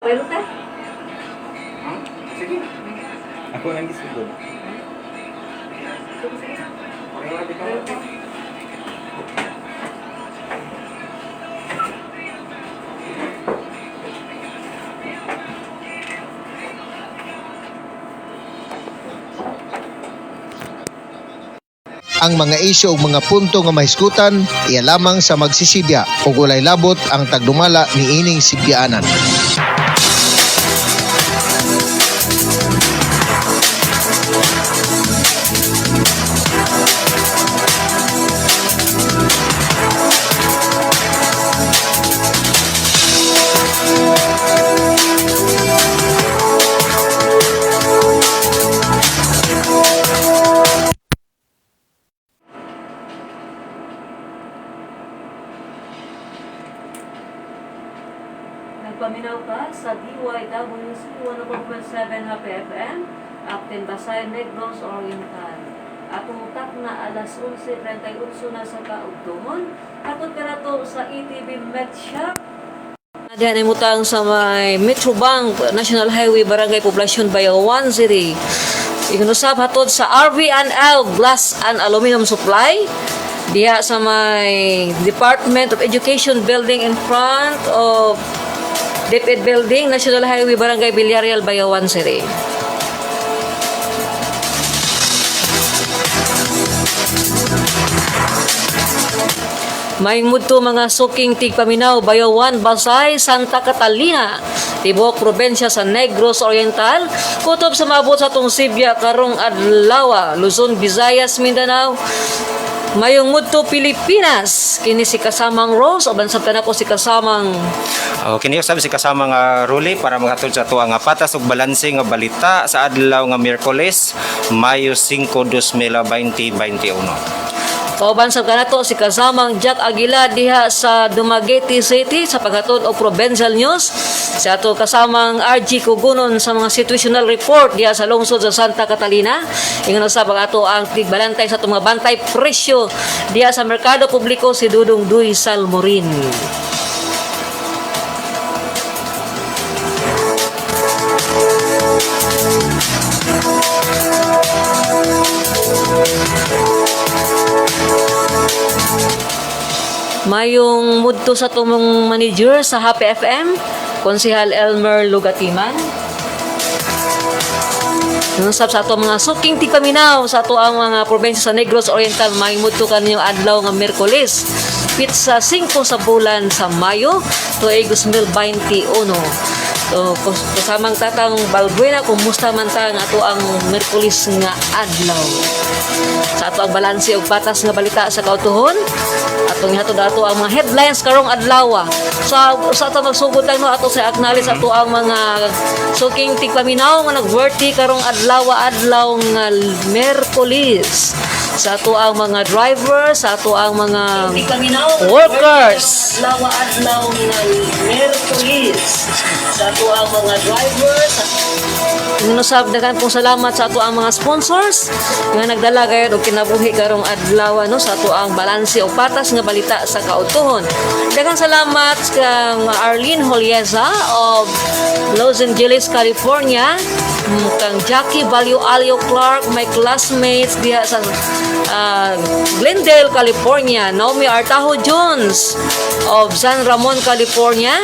Paylo tayo. Sige. Ako nang gisugod. Pareho di ka. Ang mga isyu ug mga punto nga mahisgutan iya lamang sa magsisidya ug walay labot ang tagdumala ni ining sidyaanan. Nagpaminaw ka sa DYWC 104.7 Happy FM, Actin Basay, Negros Oriental. Atong utak na alas 11:38 na sa kaugtuhon. Takot ka na to sa ETV Medshop. Diyan ay mutang sa may Metro Bank, National Highway, Barangay Poblacion, Bayawan City. Igunusap hatod sa RV&L Glass and Aluminum Supply. Diya sa may Department of Education Building in front of DepEd Building, National Highway, Barangay Villarreal, Bayawan City. May mudto mga suking tigpaminaw, Bayawan, Basay, Santa Catalina, Tibok, Probinsya sa Negros Oriental, kutob sa mabot sa tong Sibya, Karong Adlawa, Luzon, Visayas, Mindanao, mayong mudto Pilipinas, kini si kasamang Rose, o bansab ka na ko si kasamang Kini sabi si kasamang Ruli para maghatod sa tuwa nga patas ug balanse nga balita sa adlaw nga Miyerkules, Mayo 5, 2021. Kauban sa kanato si kasamang Jack Aguila diha sa Dumaguete City sa paghatod og Provincial News. Sa ato kasamang RG Kugunon sa mga situational report diha sa lungsod sa Santa Catalina. Ingon sa pag-ato ang tigbalantay sa mga bantay presyo diha sa merkado publiko si Dudong Duy Salmorin. Mayong mudto sa tumong manager sa Happy FM, Konsehal Elmer Lugatiman. Nusap sa ato mga suking tigpaminaw sa ato ang mga probinsya sa Negros Oriental, may mudto kaniyong adlaw nga Miyerkules, pizza 5 sa bulan sa Mayo, tuig 2021. So, kasamang tatang Balbuena, kumusta man ta nga ato ang Miyerkules nga adlaw. Sa ato ang balanse og patas nga balita sa kautuhon, atong hatod ato ang mga headlines karong adlaw. Sa ato magsugod lang no ato sa acknowledge ato ang mga suking tigpaminaw nga nagworthy karong adlaw nga Miyerkules. Sa ato ang mga drivers, sa ato ang mga workers. Adlaw nga Miyerkules. Sa ato ang mga drivers, nusab dagan pong salamat sa ato ang mga sponsors nga nagdala gayud og kinabuhi karong adlaw no sa ato ang balanse og patas nga balita sa kautuhon. Daghang salamat kang Arlene Holieza of Los Angeles, California, kang Jackie Valio Alio Clark, my classmates diha sa Glendale, California, Naomi Artajo Jones of San Ramon, California,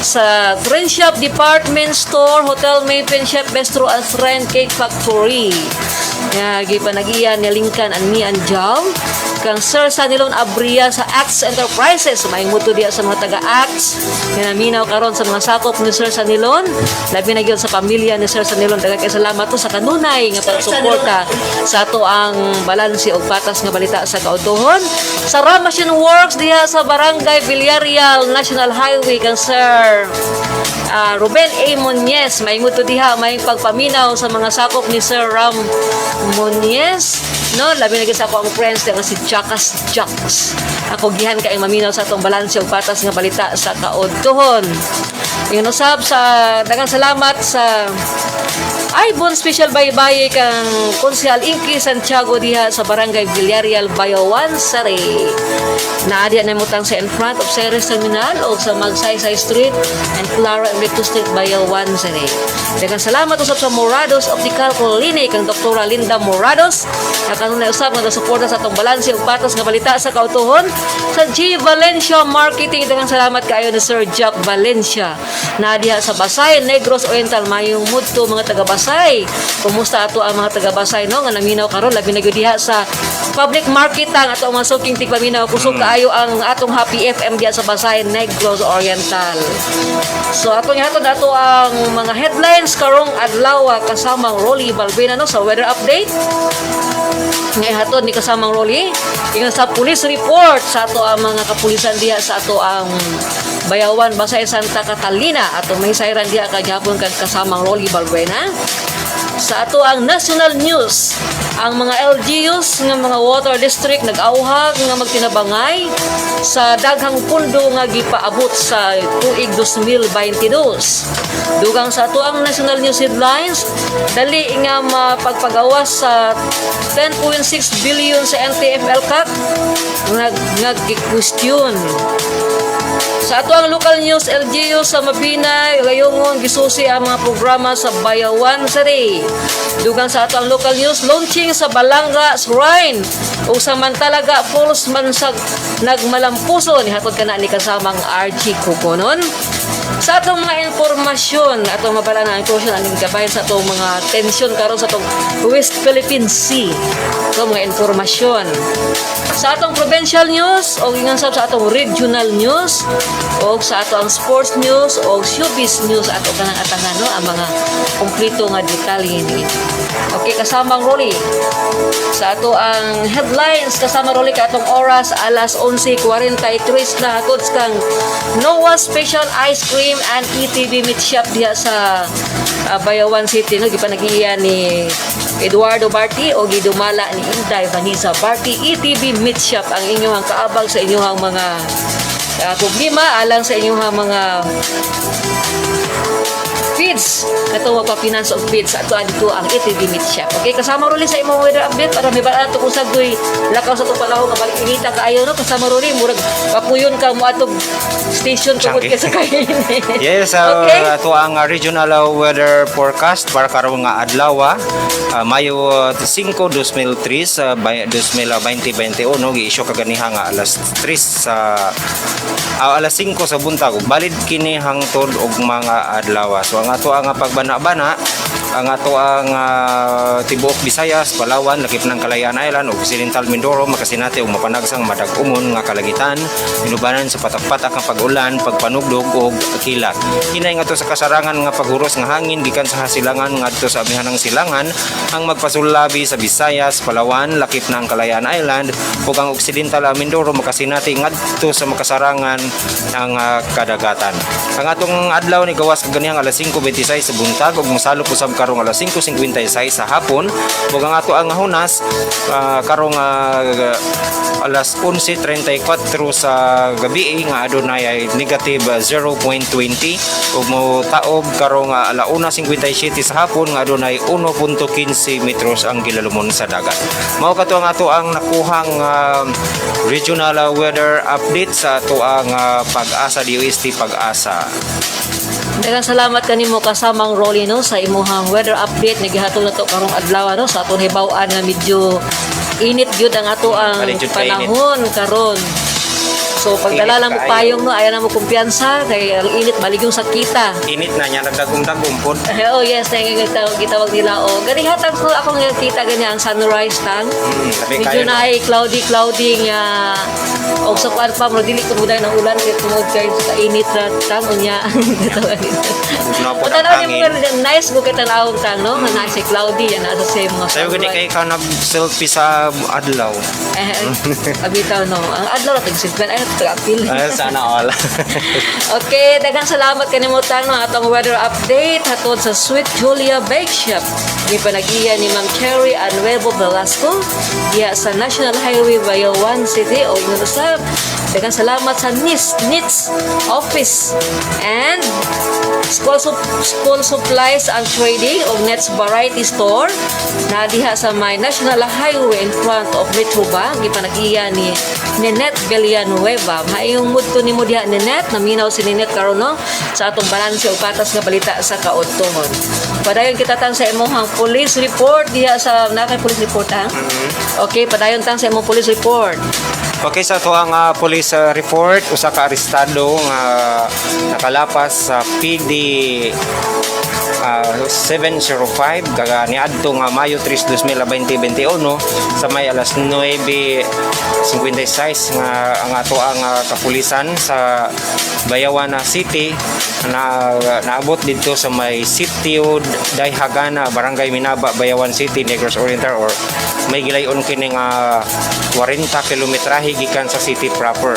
sa Trend Shop Department Store, Hotel Maypen Chef Bistro and Friend Cake Factory. Gipanag-iyan ni Lincoln and me and Jal. Kang Sir Sanilon Abria sa Acts Enterprises, may muto diya sa mga taga-Acts nga naminaw karon sa mga sakop ni Sir Sanilon, labi na gyud sa pamilya ni Sir Sanilon. Daghang salamat to sa kanunay nga pagsuporta sa ato ang balanse og patas nga balita sa kautuhon. Sa Ramation Works diha sa Barangay Villarreal, National Highway, kang Sir Ruben A. Muñez, may muto diha may pagpaminaw sa mga sakop ni Sir Ram Muñez, no, labi na gyud sa ako ang friends nga si Jacks. Ako gihan kay maminaw sa atong balanse og patas nga balita sa kautuhon. Ingon usab sa daghang salamat sa Ibon Special Baybay kang Konsehal Inky Santiago diha sa Barangay Villarreal, Bayawan City. Naadiya na mutang sa in front of Ceres Terminal o sa Magsaysay Street and Clara on Dito Street, Bayawan City. Daghang salamat usab sa Morados Optical Clinic ang Dr. Linda Morados na kanunay usab nga suporta sa atong balanse ug patos nga balita sa kautuhon sa G Valencia Marketing. Daghang salamat kaayo ni Sir Jack Valencia na diha sa Basay, Negros Oriental. Mayong mudto mga taga Basay. Kumusta ato ang mga taga Basay no nga naminaw karon labi na gyud diha sa public market ang ato mga suking tigpaminaw. Kusog kaayo ang atong Happy FM diha sa Basay, Negros Oriental. So atong hatod ato ang mga headlines karong adlaw kasamang Rolly Balbina no sa weather update. Ngay hatod ni kasamang Rolly ingon sa police report sa ato ang mga kapulisan diha sa ato ang Bayawan, Basay, Santa Catalina atong mahisayran diha kagihapon kag kasamang Rolly Balbina. Sa ato ang national news, ang mga LGUs nga mga water district nag-auhag nga magtinabangay sa daghang pundo nga gipaabot sa tuig 2022. Dugang sa ato ang national news headlines, dali nga mapagpagawas sa 10.6 billion sa NTF-ELCAC nag-question. Sa ato ang local news, LGU sa Mabinay, gayungon gisusi ang mga programa sa Bayawan City. Dugang sa ato ang local news, launching sa Balanga Shrine o sa Mantalaga Falls Mansag nagmalampuso ni hatod kana ni kasamang RG Kukonon. Sa atong mga informasyon, atong mabala na informasyon aning gabayan sa atong mga tensyon karon sa atong West Philippine Sea. So mga informasyon. Sa atong provincial news o ingon sa atong regional news o sa atong sports news o showbiz news ato kanang atangan no ang mga kompleto nga detalye ni. Okay, kasamang Rolly. Sa ato ang headlines kasama Rolly ka atong oras alas 11:43 na hatod kang Noah Special Ice Cream and ETB Meat Shop diha sa Bayawan City no gipanagiya ni Eduardo Barti o gidumala ni Inday Vanessa Barti. ETB Meat Shop ang inyong kaabag sa inyong mga problema alang sa inyong mga feeds. Ito magpa-finance of feeds. Ato dito ang ETV Meat Shop. Okay, kasama Rolly sa imong weather update para may bala ito kung sagoy lakaw sa itong panahon nga balik inita ka ayaw no. Kasama Rolly, murag papuyon ka mo atong station tungkol ka sa kain. Yes, okay. Ato ang regional weather forecast para karong nga adlaw Mayo 5, 2003 2021 gi-issue kaganiha nga alas 3 sa alas 5 sa buntag balid kini hangtod og mga adlaw. So ang ato ang pagbana-bana ang ato ang tibuok Visayas, Palawan, lakip ng Kalayaan Island ug Occidental Mindoro makasinati og mapanagsang madag-umon nga kalagitan inubanan sa patak-patak nga pag-ulan, pagpanugdog ug kilat. Hinay nga to sa kasarangan nga paghuros nga hangin gikan sa hasilangan ngadto sa amihanang silangan ang magpasulabi sa Visayas, Palawan, lakip ng Kalayaan Island ug ang Occidental Mindoro makasinati ngadto sa makasarangan ang kadagatan. Ang atong adlaw ni gawas kaganihang alas 5:26 sa buntag ug mosalop usab karong alas 5:56 sa hapon ug ang ato ang hunas karong alas 11:34 sa gabi nga adunay ay negative 0.20 ug mo taob karong alauna 57 sa hapon nga adunay 1.15 metros ang gilalumon sa dagat. Mao kato ang ato ang nakuhang regional weather update sa ato ang Pag-asa DOST Pag-asa. Daghang salamat kanimo kasamang Rolly no sa imuhang weather update nagihatod na to karong adlaw no sa atong hibaw-an nga medyo init gyud ang ato ang panahon karon. So pagdala lang mo payong no ayan na mo kumpiyansa kay ang init baligong sakita. Init na niya nagdagum-dagum pod. Oh yes, gitawag nila o gani hatag ko ako nga kita ganyan ang sunrise tang. Medyo na ay cloudy nga o sa kuan pa mo dili ko muday ng ulan kay tungod kay sa init na tang unya. Tanaw ni mo nice go kita naong tang no na nice cloudy yan asa sa mga. Sayo gani kay ka nag-selfie sa adlaw. Abitaw no. Ang adlaw ra tag-selfie ay trapil. Sana all. Okay, daghang salamat kanimo tang no atong weather update hatod sa Sweet Julia Bake Shop. Gipanagiya ni Ma'am Cherry Anuevo Velasco diya sa National Highway Bayawan City o inusab. Daghang salamat sa NITS Office and School Supplies and Trading o Nets Variety Store na diha sa may National Highway in front of Metro Bank. Gipanagiya ni Nenet Villanueva. Maayong mood to nimo diha Nenet, naminaw si Nenet karon no sa atong balanse ug patas nga balita sa kaudtohon. Padayon kita tang sa imong police report diha sa nakay police report ha. Okay, padayon tang sa imong police report. Okay, sa ito ang police report, usa ka arestado nga nakalapas sa PD 705 kaga niadto nga Mayo 3, 2021 sa may alas 9:56 nga ang ato ang kapulisan sa Bayawan City na naabot dito sa may Sitio Dayhagana, Barangay Minaba, Bayawan City, Negros Oriental or may gilayon kining 40 kilometrahe gikan sa city proper.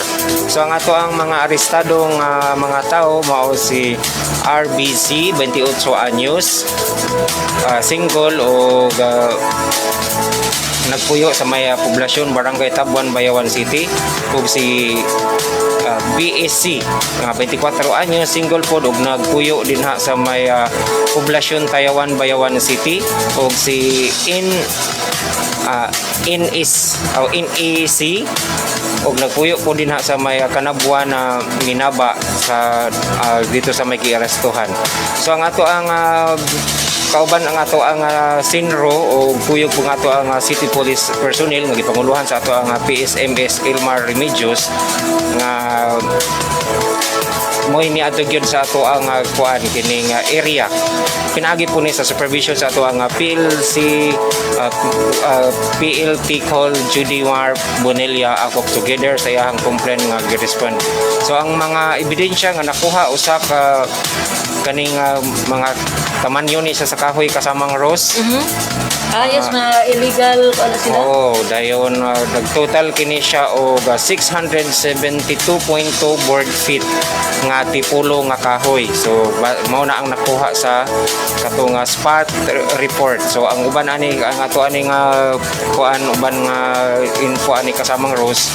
So ang ato ang mga arestadong mga tao mao si RBC 28 anyos, single o nagpuyo sa may poblasyon Barangay Tabuan, Bayawan City ug si BSC nga 24 anyos, single pod ug nagpuyo dinha sa may poblasyon Tayawan, Bayawan City ug si NEC og nagpuyo po din sa may Kanabuan na Minaba sa dito sa may giarestuhan. So ang ato ang kauban ang ato ang sinro o puyog po nga ato ang city police personnel nga gipanguluhan sa ato ang PSMS Ilmar Remedios nga mo ini ato gyud sa ato ang kuan kining area. Pinaagi po ni sa supervision sa ato ang PLP call Judy War Bonilla ako together sa iyang complaint nga gi-respond. So ang mga ebidensya nga nakuha usa ka kaning mga tamanyo ni sa kahoy kasamang rose. Yes, na illegal ano sila? Dayon nagtotal kini siya og 672.2 board feet nga tipulo nga kahoy. So mao na ang nakuha sa katong spot report. So ang uban ani ang ato ani nga kuan uban nga info ani kasamang rose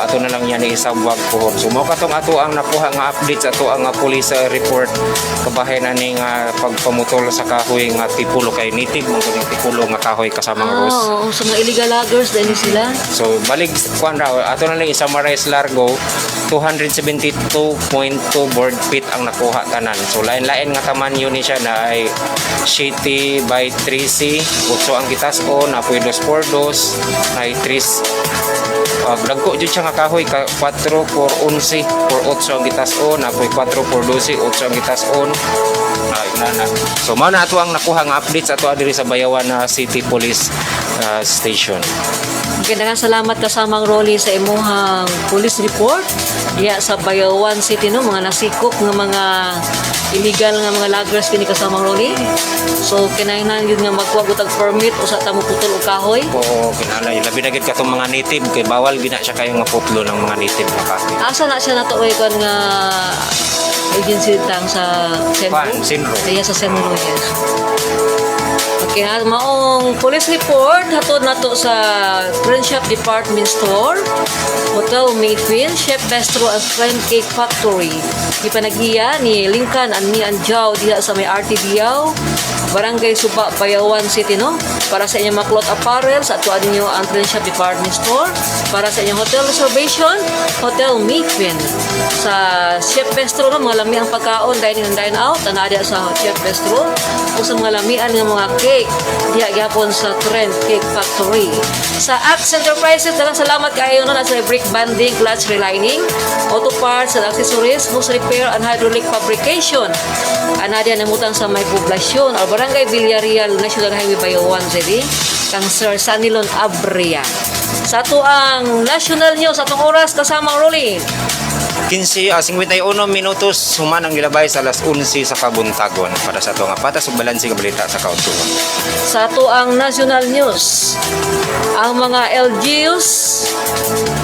ato na lang yan isabwag po. So mo katong ato ang nakuha nga update sa ato ang police report kabahin ani nga pagpamutol sa kahoy nga tipulo kay native mo kuning tipulo nga kahoy kasamang rose. So mga illegal loggers dali sila. So balik kuan ra ato na lang i-summarize largo 272.2 board feet ang nakuha tanan. So lain-lain nga tamanyo ni siya na ay 7 by 3C, 8 ang gitas-on, apoy 2 por 2, ay 3 dagko jud siya nga kahoy 4 por 11 por 8 ang gitas-on, apoy 4 por 12, 8 ang gitas-on. So mao na ato ang nakuha nga updates ato diri sa Bayawan City Police Station. Daghang salamat kasamang Rolly sa imong police report diya sa Bayawan City no, mga nasikop nga mga illegal nga mga loggers kini kasamang Rolly. So kinahanglan gyud nga magkuha og permit usa ta mo putol og kahoy. Oo, kinahanglan labi na gid katong mga native kay bawal gina siya kayo nga putlo ng mga native na kahoy. Asa na siya natuoy kon nga agency tang sa Senro. Diya sa Senro yes. Okay, maong police report hatod nato sa Friendship Department Store, Hotel Mayfield, Chef Bistro and Friend Cake Factory. Ipanagiya ni Lincoln and ni Anjao diha sa may RT Diao, Barangay Suba, Bayawan City no. Para sa inyong mga cloth apparel sa atuan ninyo ang Friendship Department Store. Para sa inyong hotel reservation, Hotel Mayfield. Sa Chef Bistro no, mga lami ang pagkaon, dining and dine out, ana diha sa Chef Bistro. O sa mga lamian ng mga cake diya gyapon sa Trend Cake Factory. Sa Axe Enterprises, dalang salamat kayo nun sa brake banding, clutch relining, auto parts and accessories, hose repair and hydraulic fabrication. Anadia namutan sa may poblasyon o Barangay Villarreal, National Highway Bayawan City, kang Sir Sanilon Abria. Sa ato ang national news, atong oras kasamang Rolly. 51 minutos human ang gilabay sa alas 11 sa kabuntagon para sa ato nga patas ug balanse nga balita sa kaudtuhan. Sa ato ang national news, ang mga LGUs,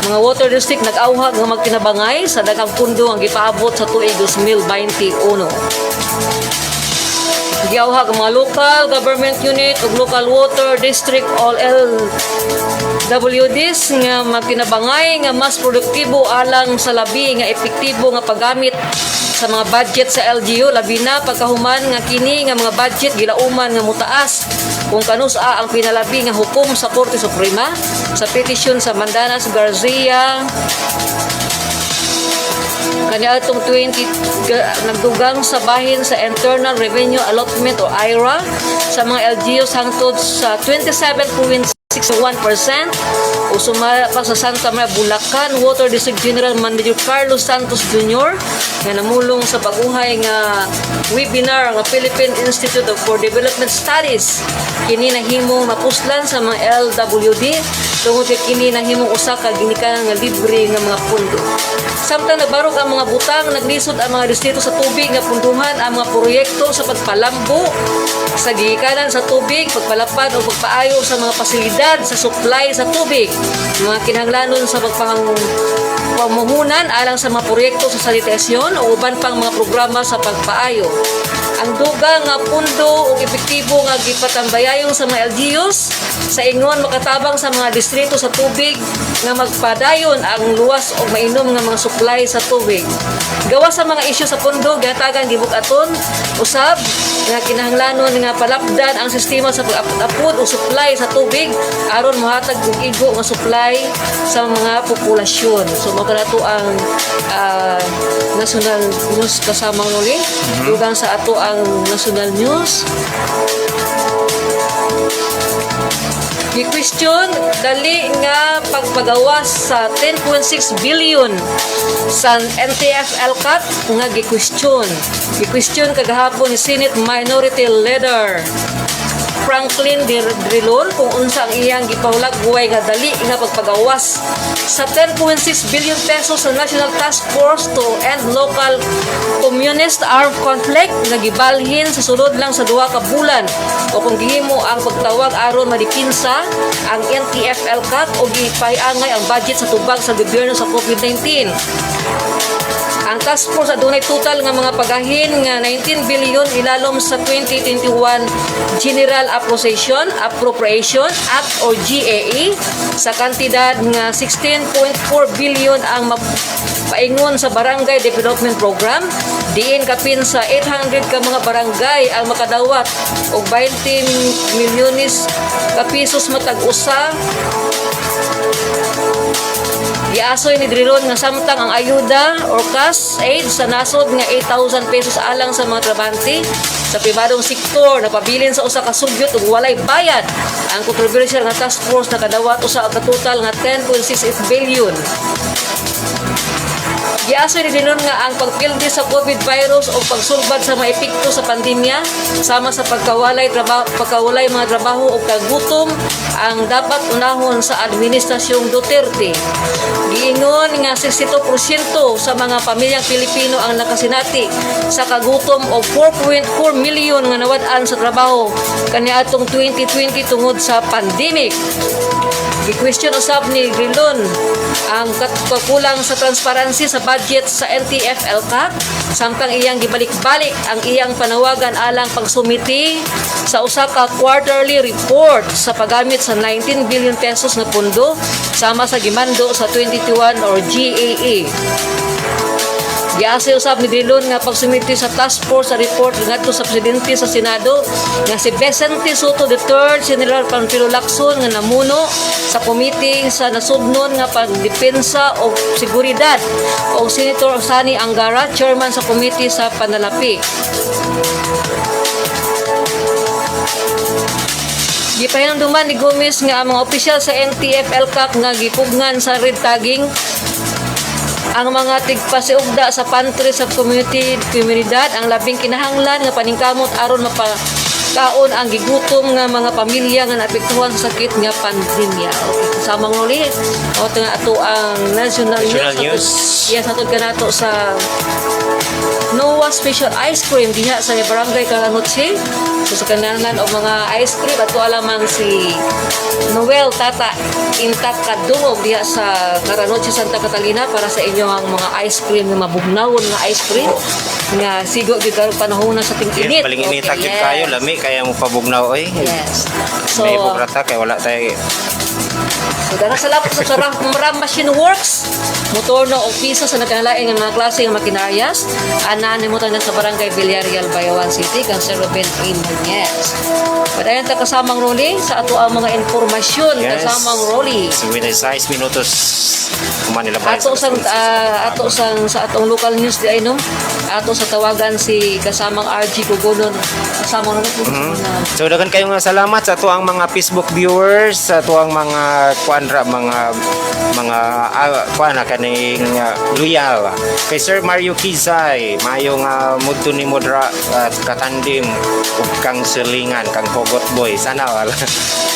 mga water district nag-awhag nga magkinabangay sa daghang pundo ang gipaabot sa tuig 2021. Giawhag ang mga local government unit ug local water district all LWDs nga magkinabangay nga mas produktibo alang sa labi nga epektibo nga paggamit sa mga budget sa LGU labi na pagkahuman nga kini nga mga budget gilauman nga mutaas kung kanusa ang pinalabi nga hukom sa Korte Suprema sa petisyon sa Mandanas Garcia kanya atong 20 nagdugang sa bahin sa Internal Revenue Allotment o IRA sa mga LGUs hangtod sa 27.61% o sumala pa sa Santa Maria, Bulacan Water District General Manager Carlos Santos Jr. nga namulong sa baguhay nga webinar nga Philippine Institute for Development Studies kini nahimong mapuslan sa mga LWD tungod kay kini nahimong usa ka ginikanan nga libre nga mga pundo. Samtang nabarog ang mga butang, naglisod ang mga distrito sa tubig nga punduhan ang mga proyekto sa pagpalambo sa gikanan sa tubig, pagpalapad o pagpaayo sa mga pasilidad sa supply sa tubig, mga kinahanglanon sa pagpamuhunan alang sa mga proyekto sa sanitasyon o uban pang mga programa sa pagpaayo. Ang dugang nga pundo o epektibo nga gipatambayayong sa mga LGUs sa ingon makatabang sa mga distrito sa tubig nga magpadayon ang luwas o mainom nga mga supply sa tubig. Gawa sa mga isyu sa pundo gihatagan gibukaton usab nga kinahanglanon nga palapdan ang sistema sa pag-apod o supply sa tubig aron mohatag og igo nga supply sa mga populasyon. So mao kanato ang national news kasama nuli dugang sa ato ang national news. Gi-question dali nga pagpagawas sa 10.6 billion sa NTF-ELCAT nga gi-question kagahapon ni Senate Minority Leader Franklin Drilon kung unsa ang iyang gipahulag buhay nga dali nga pagpagawas sa 10.6 billion pesos sa National Task Force to End Local Communist Armed Conflict nga gibalhin sa sulod lang sa 2 ka bulan o kung gihimo ang pagtawag aron madipinsa ang NTF-ELCAT o gipahiangay ang budget sa tubag sa gobyerno sa COVID-19. Ang task force adunay total nga mga pagahin nga 19 billion ilalom sa 2021 General Appropriation Act o GAA sa kantidad nga 16.4 billion ang paingon sa Barangay Development Program diin kapin sa 800 ka mga barangay ang makadawat og 20 milyones ka pesos matag usa. Giasoy ni Drilon nga samtang ang ayuda or cash aid sa nasod nga 8,000 pesos alang sa mga trabahante sa pribadong sektor na pabilin sa usa ka sugyot ug walay bayad. Ang controversial nga task force nakadawat usa ka total nga 10.68 billion. Giasoy ni Drilon nga ang pagpildi sa COVID virus o pagsulbad sa mga epekto sa pandemya sama sa pagkawalay mga trabaho o kagutom ang dapat unahon sa administrasyong Duterte. Giingon nga 62% sa mga pamilyang Pilipino ang nakasinati sa kagutom o 4.4 million nga nawad-an sa trabaho kaniadtong 2020 tungod sa pandemic. Gi-question usab ni Drilon ang kakulang sa transparency sa budget sa NTF-ELCAT samtang iyang gibalik-balik ang iyang panawagan alang pagsumiti sa usa ka quarterly report sa paggamit sa 19 billion pesos nga pondo sama sa gimando sa 2021 or GAA. Giasay usab ni Drilon nga pagsumiti sa task force sa report ngadto sa presidente sa Senado nga si Vicente Soto III, General Panfilo Lacson nga namuno sa committee sa nasudnon nga pagdepensa o seguridad o Senator Sani Angara, chairman sa committee sa panalapi. Gipahinumduman ni Gomez nga ang mga opisyal sa NTF-ELCAT nga gipugnan sa red tagging ang mga tigpasiugda sa pantry sa komunidad ang labing kinahanglan nga paningkamot aron mapakaon ang gigutom nga mga pamilya nga naapektuhan sa sakit nga pandemya. Okay, kasama ng ulit. O ito nga ato ang national news. Yes, natod ka nato sa Noah Special Ice Cream diha sa Barangay Kalanotsi. So sa kananan o mga ice cream ato alamang si Noel Tata Intak Kadungog diha sa Karanotsi, Santa Catalina para sa inyo ang mga ice cream nga mabugnawon nga ice cream nga sigo gyud karon panahon sa ting-init. Yes, paling inita gyud kayo lami kaya mo pabugnaw oy. Yes. So may bugrata kay wala tay. So dara salamat sa Ram Machine Works motor no o piso sa nagkahalain ng mga klase ng makinaryas anaan mo na sa barangay Villarreal, Bayawan City, kang Sir Ruben A. Nunez. Padayon ta kasamang Rolly sa ato ang mga informasyon kasamang Rolly. So with 6 minutos kumanila ba? Ato sang sa atong local news di ay no. Ato sa tawagan si kasamang RG Kugonon kasamang So daghan kayo nga salamat sa ato ang mga Facebook viewers, sa ato ang mga kuanra mga kuana kaning loyal kay Sir Mario Kizay, mayo nga mudto ni modra at katandim ug kang silingan kang Pogot Boy sana wala.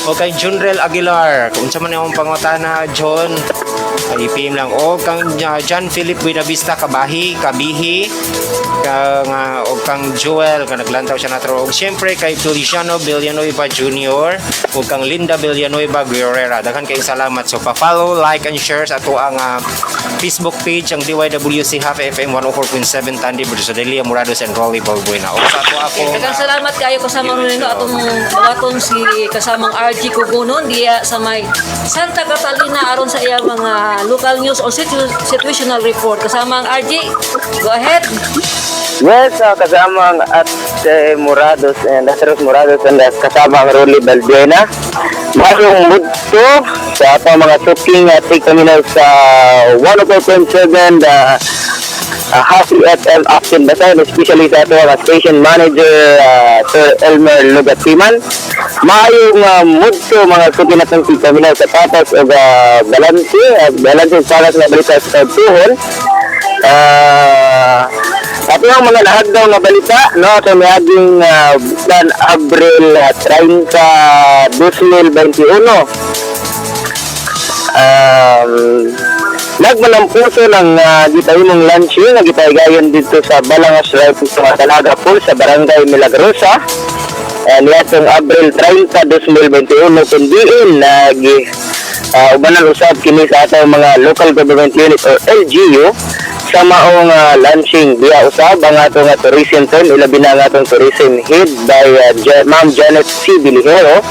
O kay Junrel Aguilar, kung sa man yung pangutana John, ipim lang o kang John Philip Buenavista kabihi kang og kang Joel kang naglantaw siya natro og syempre kay Feliciano Villanueva Jr. ug kang Linda Villanueva Guerrera. Daghan kayong salamat. So pa-follow, like and share sa ato ang Facebook page ang DYWC Half FM 104.7 Tandi Bersodelia Morados and Rolly Balbuena. O sa ato ako daghang salamat kayo kasamang nino atong bawaton si kasamang RG Kugonon diya sa may Santa Catalina aron sa iya mga local news or situational report. Kasamang RG, go ahead. Yes, kasama ang Ate Morados and Ate Morados and kasama ang Rolly Balbuena. Mayroong mudto sa atong mga suking at kami na sa 104.7 Happy FM Action Basan, especially sa ato ang station manager Sir Elmer Lugatiman. Mayroong mudto mga suking at kami na sa patas o balanse para sa balita sa tuhon. Ato ang mga nahagdaw nga balita no sa miaging bulan Abril 30, 2021. Nagmalampuso ng gitahimong launching na gitahigayon dito sa Balangas Drive sa Talaga Pool sa Barangay Milagrosa. Niyatong Abril 30, 2021 kundiin ubanan usab kini sa atong mga local government unit or LGU sa maong launching diya usab ang atong tourism team ilabi na ang atong tourism head by Ma'am Janet C. Bilihero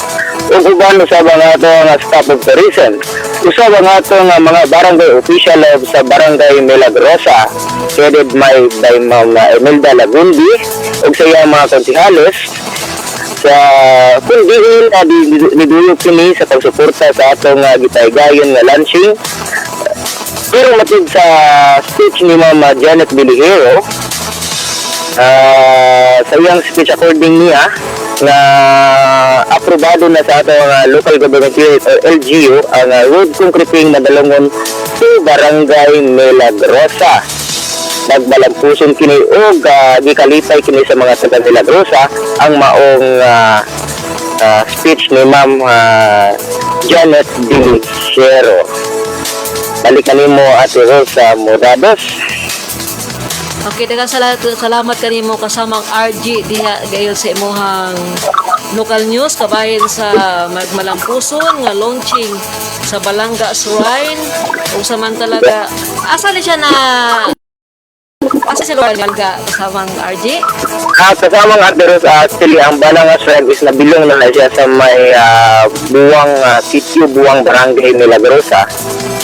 ug uban usab ang atong staff of tourism. Usab ang atong mga barangay official sa Barangay Milagrosa headed by Ma'am Imelda Lagundi ug sa iyang mga konsehales sa kundiin diduyok kini sa pagsuporta sa atong gitahigayon nga launching. Pero matid sa speech ni Ma'am Janet Bilihero, sa iyang speech according niya na aprobado na sa atong local government unit or LGU ang road concreting na dalungon sa Barangay Milagrosa. Nagbalampuson kini og gikalipay kini sa mga taga Milagrosa ang maong speech ni Ma'am Janet Bilihero. Balikan nimo Ate Rosa Morados. Okay, daghang salamat kanimo kasamang RG diha gayon sa imong local news kabahin sa Magmalampuson nga launching sa Balanga Shrine ug samantalaga asa ni siya na asa si Balanga kasamang RG? Kasamang Ate Rosa, actually ang Balanga Shrine is nabilong na siya sa may buwang sitio, buwang barangay Milagrosa.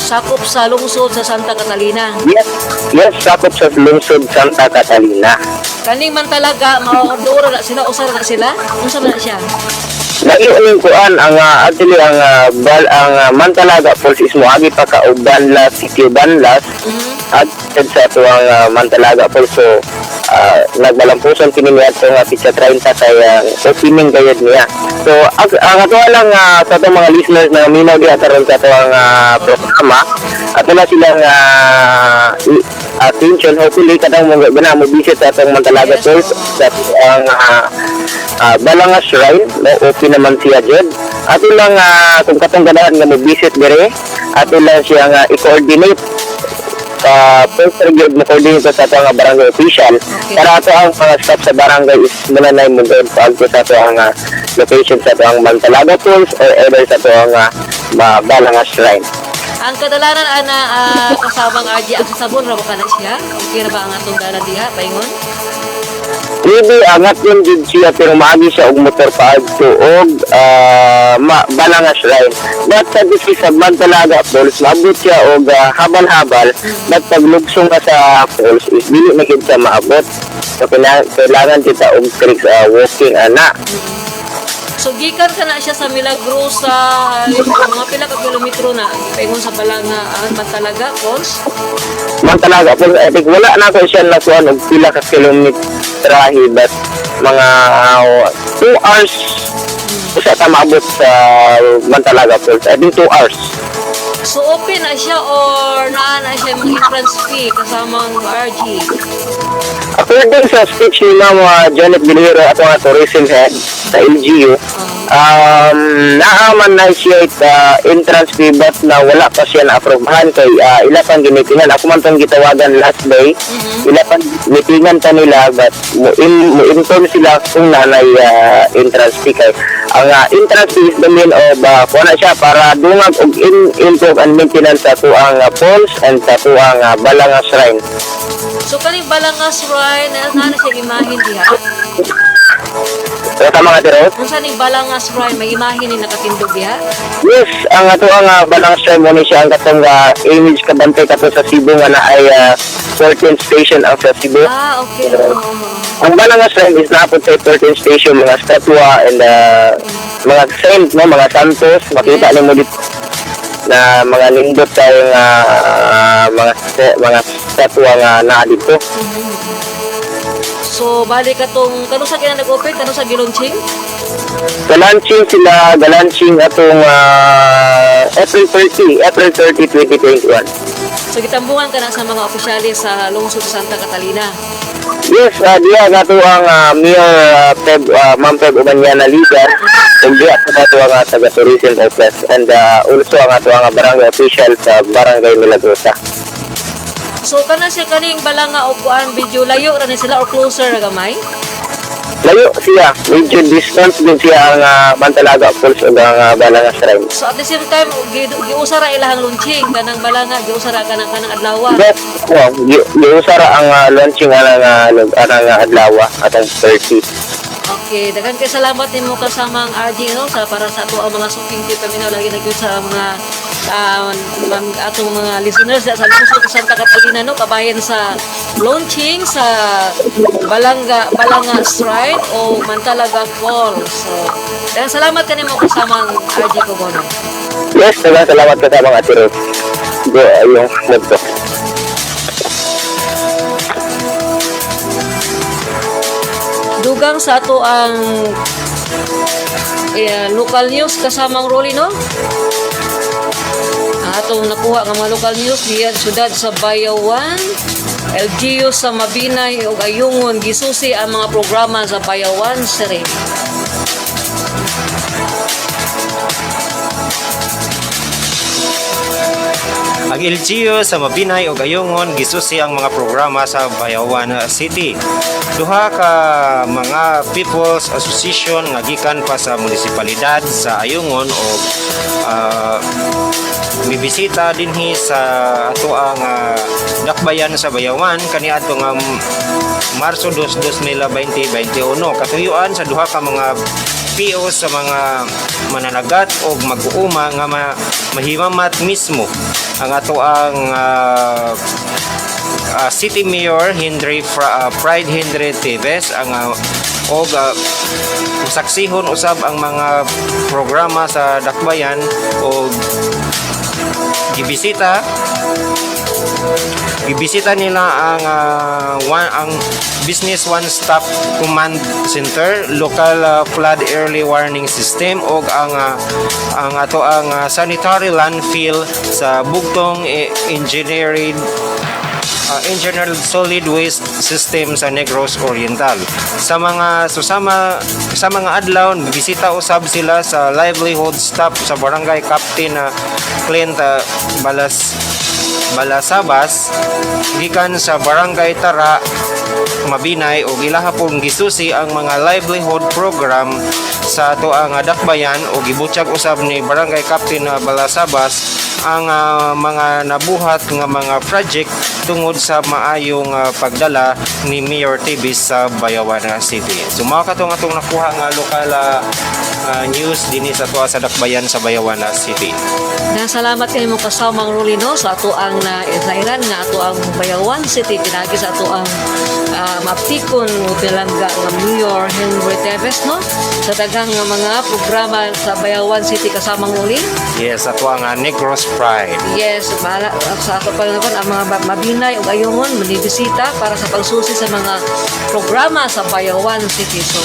Sakop sa lungsod sa Santa Catalina. Yes, sakop sa lungsod Santa Catalina. Kaning man talaga maordoro na sila usar na sila. Unsa man na siya? Naiuning kuan ang actually ang Mantalaga Falls is moagi pa ka og Banlas, sitio Banlas. At sa tuwang Mantalaga Falls so nagmalampuson kini niya sa pizza 30 kay opening gayud niya. So ang ato lang sa atong mga listeners na minaw di aron sa atong programa ato na silang attention hopefully kadang mo visit sa atong Mantalaga Falls sa ang Balanga Shrine no open naman siya jud. Ato lang kung katong ganahan nga mo visit dire ato lang siya nga i-coordinate first review mo coordinate sa ato nga barangay official para ato ang mga staff sa barangay is mananay mo doon paagto sa ato ang location sa ato ang Mantalaga Falls or either sa ato ang Balanga Shrine. Ang kadalanan ana kasamang RG ang sabon ra ba kana siya? Okay ra ba ang atong dala diha paingon? Maybe angat yun din siya pero maagi siya og motor paadto og Balangas Shrine. But sa disisabman talaga falls, maabot siya og habal-habal. But paglugsong ka sa falls is dili na gid siya maabot. So kailangan kita og walking ana. So gikan ka na siya sa Milagrosa, mga pila ka kilometro na paingon sa Balanga Mantalaga Falls. Man talaga po, I think wala na ko siya nakuha og pila ka kilometrahe but mga 2 hours usa ta maabot sa Mantalaga Falls. I think 2 hours. So open na siya or naa na siya mga entrance fee kasamang RG? According sa speech ni Ma'am Janet Bilhero at mga tourism head sa LGU, naaman na siya entrance fee but na wala pa siya na-aprobahan kay ila pang ginitingan. Ako man itong gitawagan last day, ila pang ginitingan ta nila but mo-inform sila kung nanay entrance fee kay ang entrance fee is the mean of kung na siya para dungag og improve and maintenance sa tuang falls and sa tuang Balangas Shrine. So kaning Balangas Shrine, na siya imahin diha? So, tama nga tiro? Kung saan yung Balangas Shrine, may imahin ni nakatindog diha? Yes, ang ato ang Balangas Shrine mo ni siya ang katong image kabantay kato sa Cebu nga na ay 14th station ang sa Cebu. Okay. Ang Balangas Shrine is naapot sa 13th station, mga statwa and mga saint, no, mga santos. Makita ni mo dito na mga lindot tayong mga statwa nga naa dito. So, bali ka tong, kano sa kina nag-open? Kano sa gilunching? Galansing sila, galansing atong April 30, 2021. So, kitambungan ka na sa mga opisyalis sa lungsod sa Santa Catalina. Yes, diya nga to ang Mayor Ma'am Peb Umanyana leader. Kung diya nga to ang taga-tourism office and also ang ato ang barangay official sa Barangay Milagrosa. So, kana siya kaning Balanga o kuan video layo ra ni sila or closer ra gamay? Layo siya, medyo distance din siya ang Mantalaga Falls o ang Balangas Shrine. So, at the same time, giusa ra ilahang lunching kanang Balanga, giusa ra kanang adlaw. Yes, giusara ang launching anang adlaw atong 30. Okay, daghang kay salamat nimo kasamang RG no sa para sa ato ang mga suking tip kami na lagi nagyud sa mga atong mga listeners sa lungsod sa Santa Catalina no kabahin sa launching sa Balanga Shrine o Mantalaga Falls. So, daghang salamat kanimo kasamang RG Cogono. Yes, salamat ka sa mga tiro. Go yung nagto. Dugang sa ato ang local news kasamang Rolly no? Ang atong nakuha ng mga local news diyan syudad sa Bayawan, LGU sa Mabinay ug Ayungon gisusi ang mga programa sa Bayawan City. Ang LGU sa Mabinay ug Ayungon gisusi ang mga programa sa Bayawan City. Duha ka mga people's association nga gikan pa sa munisipalidad sa Ayungon ug mibisita dinhi sa ato ang dakbayan sa Bayawan kaniadto nga Marso 2, 2021 katuyuan sa duha ka mga PO sa mga mananagat o mag-uuma nga mahimamat mismo ang ato ang City Mayor Pride Henry Teves ang og saksihon usab ang mga programa sa dakbayan o gibisita nila ang Business One-Stop Command Center, local flood early warning system o ang ato ang sanitary landfill sa bugtong engineered solid waste system sa Negros Oriental. Sa mga adlaw bisita usab sila sa livelihood stop sa barangay Captain Clint Balasabas gikan sa Barangay Tara Mabinay o ilaha pong gisusi ang mga livelihood program sa ato ang dakbayan o gibutyag usab ni Barangay Captain Balasabas ang mga nabuhat nga mga project tungod sa maayong pagdala ni Mayor Tibis sa Bayawan City. So mga katong atong nakuha nga lokal news dinhi sa ato sa dakbayan sa Bayawan City. Salamat kayo mo kasamang Rolino sa ato ang nairairan nga ato ang Bayawan City pinagi sa ato ang maptikon bilangga nga Mayor Henry Tevez no sa daghang nga mga programa sa Bayawan City kasamang Rolin. Yes, ato ang Negros Pride. Yes, bahala sa ato pa naman ang mga mabinay o ayungon manibisita para sa pagsusi sa mga programa sa Bayawan City. So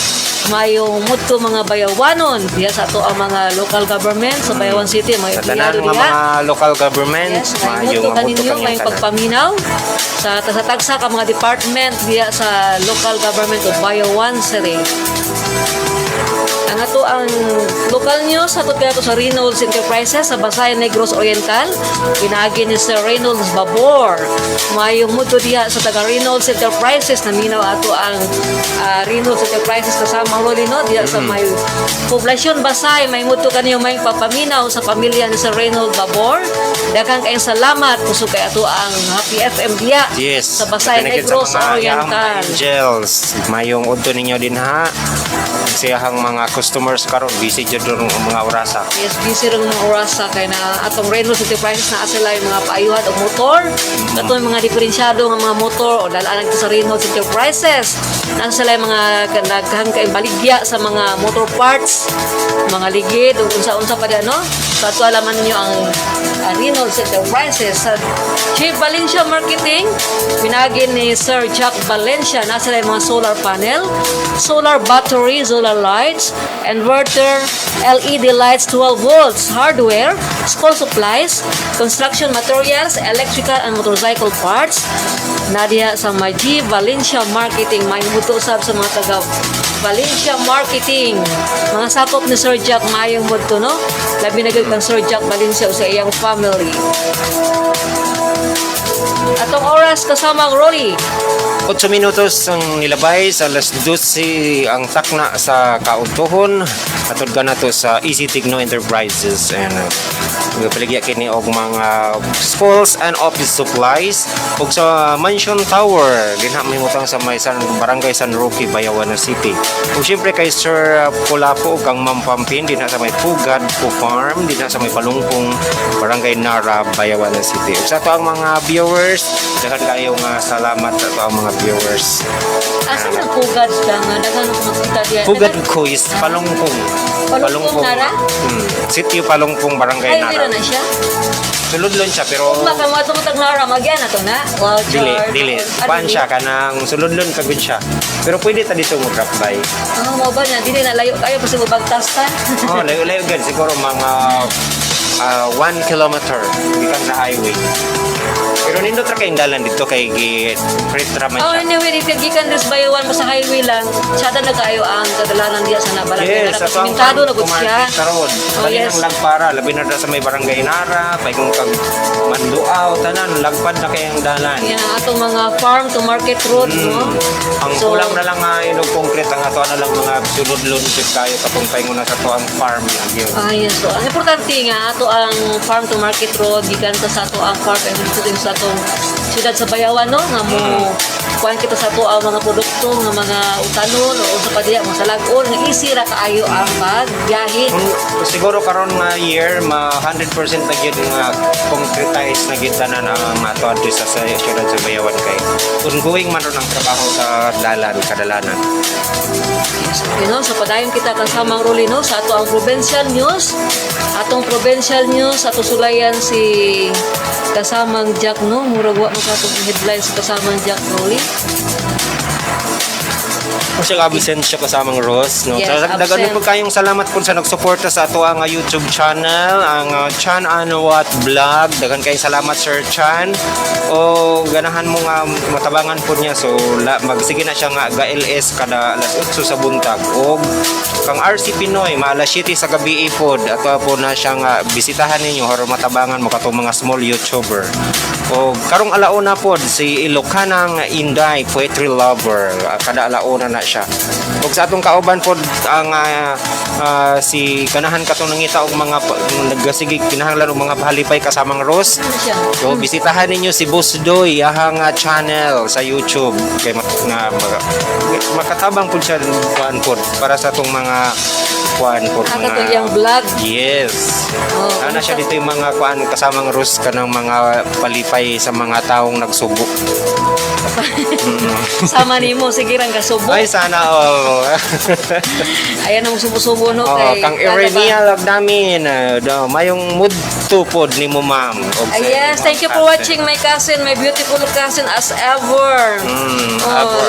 mayong mudto mga bayawanon diya sa ato ang mga local government sa Bayawan City may Sa tanan nga mga local government, yes, may mudto kaninyo may pagpaminaw sa tagsa ka mga department diya sa local government of Bayawan City. Ang ato ang local news ato kaya sa Reynolds Enterprises sa Basayan Negros Oriental pinaagi ni Sir Reynolds Babor mayong muto diha sa taga Reynolds Enterprises na minaw ato ang Reynolds Enterprises kasama Rolino diha sa may poblasyon Basay may muto kaniyo may papaminaw sa pamilya ni Sir Reynolds Babor daghang kayong salamat kusog kay ato ang Happy FM diha yes, sa Basayan Negros Oriental. Angels, mayong udto ninyo din ha. Siyahang mga customers karon busy jud ron ang mga orasa. Yes, busy rin mga orasa kay na atong Reynolds Enterprises na sila yung mga paayuhan o motor. Ito yung mga diferensyado ng mga motor o dalaan sa Reynolds Enterprises. Na sila yung mga naghang kay baligya sa mga motor parts, mga ligid o unsa-unsa pa diyan no. Sa ato alaman niyo ang Reynolds Enterprises sa Chief Valencia Marketing pinagi ni Sir Jack Valencia na sila yung mga solar panel, solar battery, solar lights, inverter, LED lights 12 volts, hardware, school supplies, construction materials, electrical and motorcycle parts. Nadia sa G Valencia Marketing may mutusab sa mga taga Valencia Marketing. Mga sakop ni Sir Jack mayong mudto no. Labi na gyud kang Sir Jack Valencia o sa iyang family. Atong oras kasama ang Rolly. 8 minutos ang nilabay sa alas 12 ang takna sa kauntuhon atod ganato sa Easy Tigno Enterprises and paligya kini og mga schools and office supplies ug sa Mansion Tower dinha mahimutang sa may Barangay San Roque, Bayawan City. Ug syempre kay Sir Pulapo ug kang Ma'am Pampin dinha sa may Pugad Farm dinha sa may Palungpong, Barangay Nara, Bayawan City. Ug sa ato ang mga viewers daghan kayo nga salamat sa ato ang mga viewers. Asa na pugad ka nga daghan ko makita diya. Pugad ko is Palungpong. Palungpong Nara? Sitio Palungpong, Barangay Ay, Nara. na siya. Suludlon siya pero Baka mo tumutag Nara magyan na to na. Wow, dili. Paan siya kanang suludlon kagud siya. Pero pwede ta dito mo drop by. Mo ba na dili na layo kayo kasi mo bagtas ta. Oh, layo gud siguro mga 1 kilometer gikan sa highway. Pero nindot ra kay dalan dito kay Pritra man Oh, siya. anyway, if gikan des Bayawan mo sa highway lang, sada na kayo ang kadalanan diya sa Barangay Nara. sa Simentado na gud siya. Karon, Oh, bali yes. nang lagpara, labi na sa may Barangay Nara, pay kung kag Manduaw tanan lagpad na kay ang dalan. Yan ang atong mga farm to market road, no? Ang So, kulang na lang nga inog concrete ang ato na lang mga suludlon jud kayo kapag paingon na sa to ang farm lang yun. yes. So, ang importante nga ato ang farm to market road gikan ta sa ato ang farm and dito din sa atong siyudad sa Bayawan no nga mo kuan kita sa ato ang mga produkto nga mga utanon o sa padiya mga salag-on nga easy ra kaayo ang pagbiyahe. Siguro karon nga year 100% na gyud nga concretize na gyud tanan ang ato adto sa siyudad sa Bayawan kay ongoing man ron ang trabaho sa dalan kadalanan. Yes, okay, no? So padayon kita kasama ang Rolly no sa ato ang provincial news. Atong provincial news ato sulayan si kasamang Jack no murag wa mo ka tong headlines kasamang Jack Rolly. Kung siya absent siya kasamang Ross, no? Yes, So, dagdagan absent. po kayong salamat po sa nagsuporta sa ato ang YouTube channel, ang Chan Anuwat Vlog. Daghan kayong salamat Sir Chan. O ganahan mo nga matabangan po niya. So magsige na siya nga ga LS kada alas 8 sa buntag. O kang RC Pinoy maalas 7 sa gabi ipod ato po na siyang bisitahan ninyo haro matabangan mo katong mga small YouTuber. O karong alauna pod si Ilocanang Inday Poetry Lover, kada alauna na siya. Ug sa atong kauban pod ang si kanahan katong nangita og mga nagasigig kinahanglan og mga pahalipay kasamang Rose. Ano siya? So bisitahan ninyo si Boss Doy yahang channel sa YouTube kay makatabang pud siya kuan pod para sa atong mga kuan pod Kato yung vlog. Yes. Oh, Ana siya dito yung mga kuan kasamang Rose kanang mga palipay sa mga taong nagsubo. Sama nimo sige rang kasubo. Ay sana all. Ayan ang subo-subo no Oh, kay. kang Irenia lag namin. Mayong mood tupod ni mo ma'am. Yes, thank you for watching my cousin, my beautiful cousin as ever.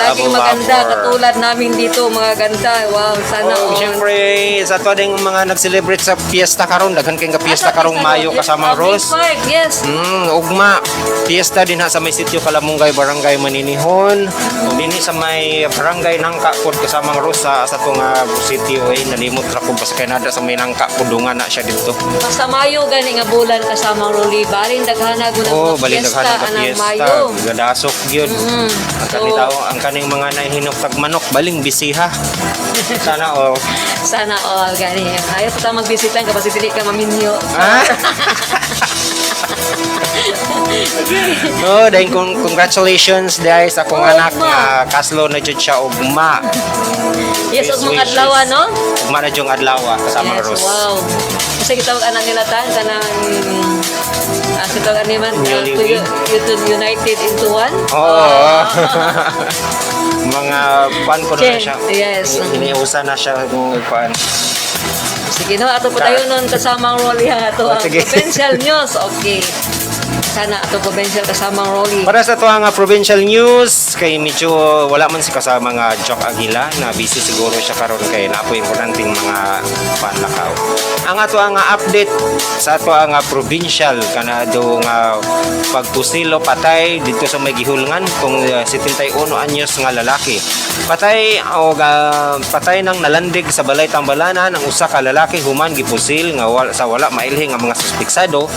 Laging maganda katulad namin dito, mga ganda. Wow, sana all. Siyempre, sa to ding mga nag-celebrate sa piyesta karon, daghan kay nga piyesta karong Mayo kasamang Rose. Yes. Ugma, piyesta din ha sa may sitio Kalamungay, Barangay Maninihon. O dinhi sa may Barangay Nangka pod kasamang Rose sa tong sitio ay nalimot ra ko basta kay nada sa may Nangka pudungan na siya dito. Basta Mayo gani nga bulan kasamang Roli, balin daghana gud ang Balik piyesta daghan ka anang piyesta. Mayo. Gadasok gyud. Ang kanitaw, ang kaning mga nahinok tag manok baling bisiha. Sana all. Sana all gani. Ayaw pa ta magbisita kapag dili ka maminyo. No, dahil congratulations dahil sa akong anak nga kaslo na jud siya ugma. Yes, Best og mga wishes. adlaw no? Ugma na jung adlaw kasama Yes, Rose. wow. Kasi kita anak nila tan kanang kita ani man Newlywed. united into one. Oo. Mga pan ko na Chen, siya. yes. Iniusa na siya ng pan. Sige no, ato po tayo nun kasamang Rolly ha. Ato ang Sige. potential news. Okay. Sana ato potential kasamang Rolly. Para sa to nga provincial news kay medyo wala man si kasama nga Jock Aguila na busy siguro siya karon kay naapoy importanteng mga panlakaw. Ang ato nga update sa ato nga provincial kanado nga pagpusilo patay dito sa may gihulngan kung 71 anyos nga lalaki. Patay o patay nang nalandig sa balay Tambalanan ang usa ka lalaki human gipusil nga wala mailhing nga mga suspiksado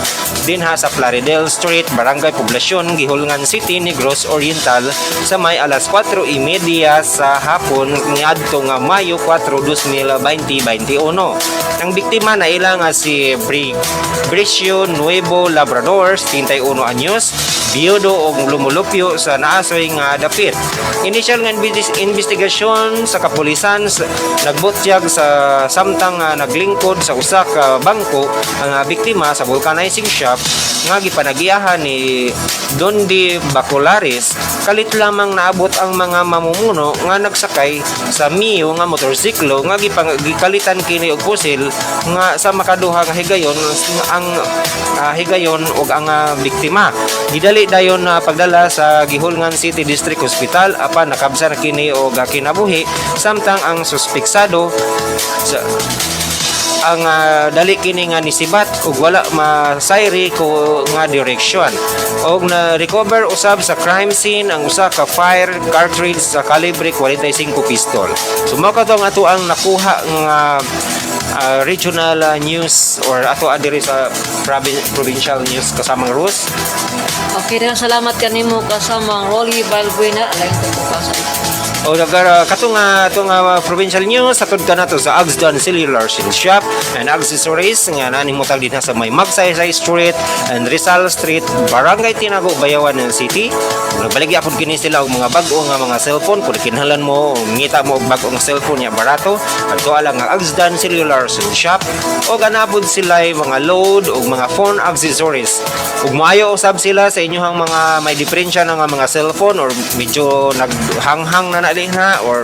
dinha sa Plaridel Street, Barangay Poblasyon, Gihulngan City, Negros Oriental sa may alas 4:30 sa hapon niadto nga Mayo 4, 2021. Ang biktima na ila nga si Bricio Nuevo Labrador, 31 anyos, biyudo og lumulupyo sa naasoy nga dapit. Initial nga investigasyon sa kapulisan nagbutyag sa samtang naglingkod sa usa ka bangko ang biktima sa vulcanizing shop nga gipanagiyahan ni Dondi Bacolaris. Kalit lamang naabot ang mga mamumuno nga nagsakay sa Mio nga motorsiklo nga gikalitan kini og pusil nga sa makaduha nga higayon ang higayon og ang biktima. Gidali dayon na pagdala sa Gihulngan City District Hospital apan nakabsa na kini og kinabuhi samtang ang suspiksado ang dali kini nga nisibat ug wala masayri ko nga direksyon og na recover usab sa crime scene ang usa ka fire cartridge sa kalibre 45 pistol. So mao kadto ato ang nakuha nga regional news or ato adiri sa provincial news kasamang Rose. Okay na salamat kanimo kasamang Rolly Balbuena. Alay ko pasan. O katong provincial news satud ka nato sa Agsdan Cellular Shop and Accessories nga nanimutang din sa may Magsaysay Street and Rizal Street, Barangay Tinago, Bayawan City. Nabaligi apod kini sila og mga bag-o nga mga cellphone kung kinahanglan mo ngita mo og bag-o nga cellphone ya barato adto lang nga Agsdan Cellular Shop o ganapod sila mga load og mga phone accessories. Ug maayo usab sila sa inyohang mga may diferensya nga mga cellphone or medyo naghanghang na na or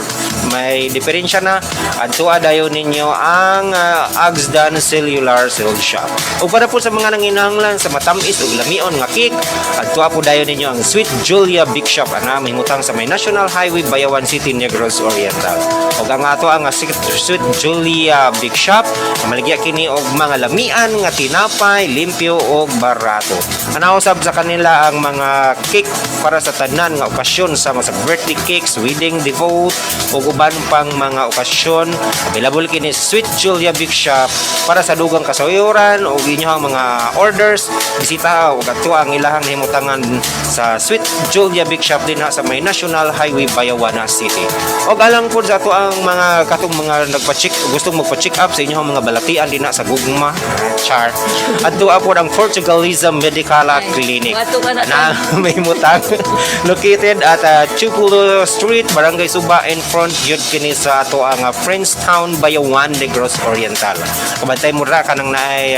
may diferensya na adto dayon ninyo ang Agsdan Cellular Shop. O para po sa mga nanginahanglan sa matamis ug lamion nga cake adto po dayon ninyo ang Sweet Julia Big Shop ana mahimutang sa may National Highway Bayawan City, Negros Oriental. Og ang ato ang Sweet Julia Big Shop maligya kini og mga lamian nga tinapay, limpyo og barato. Ana usab sa kanila ang mga cake para sa tanan nga okasyon sama sa birthday cakes, wedding, devote ug uban pang mga okasyon. Available kini sa Sweet Julia Big Shop para sa dugang kasayuran o inyong mga orders. Bisita og ato ang ilahang himutangan sa Sweet Julia Big Shop din sa may National Highway Bayawana City. Og alang po sa ato ang mga katong mga gustong magpa-check up sa inyong mga balatian din sa gugma char. Adto po ang Portugalism Medical Clinic na may mutang located at Chupulo Street, Barangay Suba in front yun kini sa ato ang Friendstown, Bayawan, Negros Oriental. Kabantay mo ra kanang naay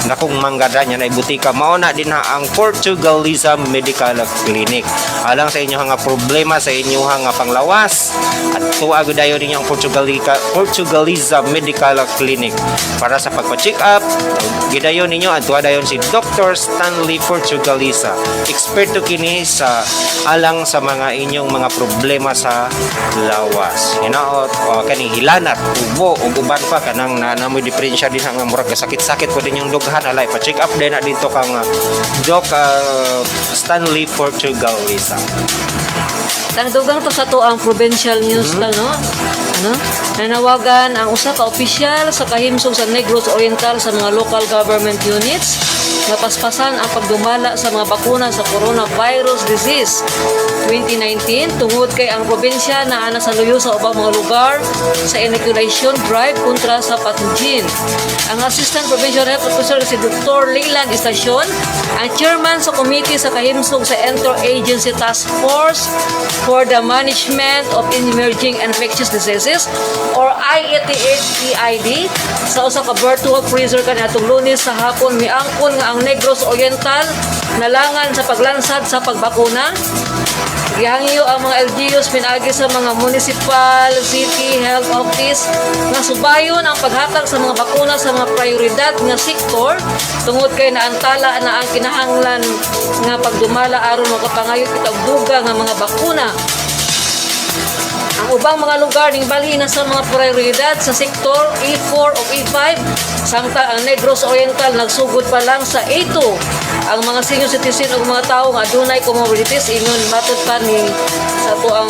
nakong manggada nya na butika mao na din ang Portugalism Medical Clinic. Alang sa inyong nga problema sa inyong nga panglawas at tuwa dayon ninyo ang Portugalism Medical Clinic para sa pagpa-check up. Gidayon ninyo at tuwa dayon si Dr. Stanley Portugalisa. Eksperto kini sa alang sa mga inyong mga problema sa lawas. Hinaot kaning hilanat, ubo ug uban pa kanang namoy diferensya din nga murag sakit-sakit po din yung dughan alay pa-check up din na dito kang Doc Stanley Portugalisa. Tangdugang to sa to ang provincial news lang, no? Nanawagan ang usa ka opisyal sa kahimsog sa Negros Oriental sa mga local government units nga paspasan ang pagdumala sa mga bakuna sa coronavirus disease 2019 tungod kay ang probinsya na ana sa luyo sa ubang mga lugar sa inoculation drive kontra sa pathogen. Ang Assistant Provincial Health Officer si Dr. Leyland Estacion, ang chairman sa committee sa kahimsog sa Interagency Task Force for the Management of Emerging Infectious Diseases or IETH-EID sa usa ka virtual freezer kaniadtong Lunes sa hapon miangkon nga ang Negros Oriental nalangan sa paglansad sa pagbakuna. Gihangyo ang mga LGUs pinagi sa mga municipal, city, health office nga subayon ang paghatag sa mga bakuna sa mga prioridad nga sektor tungod kay naantala na ang kinahanglan nga pagdumala aron makapangayo kitag duga nga mga bakuna. Ang ubang mga lugar ning balhin na sa mga prioridad sa sektor E4 o E5 samtang ang Negros Oriental nagsugod pa lang sa A2. Ang mga senior citizen o mga tao nga adunay comorbidities ingon matud pa ni sa to ang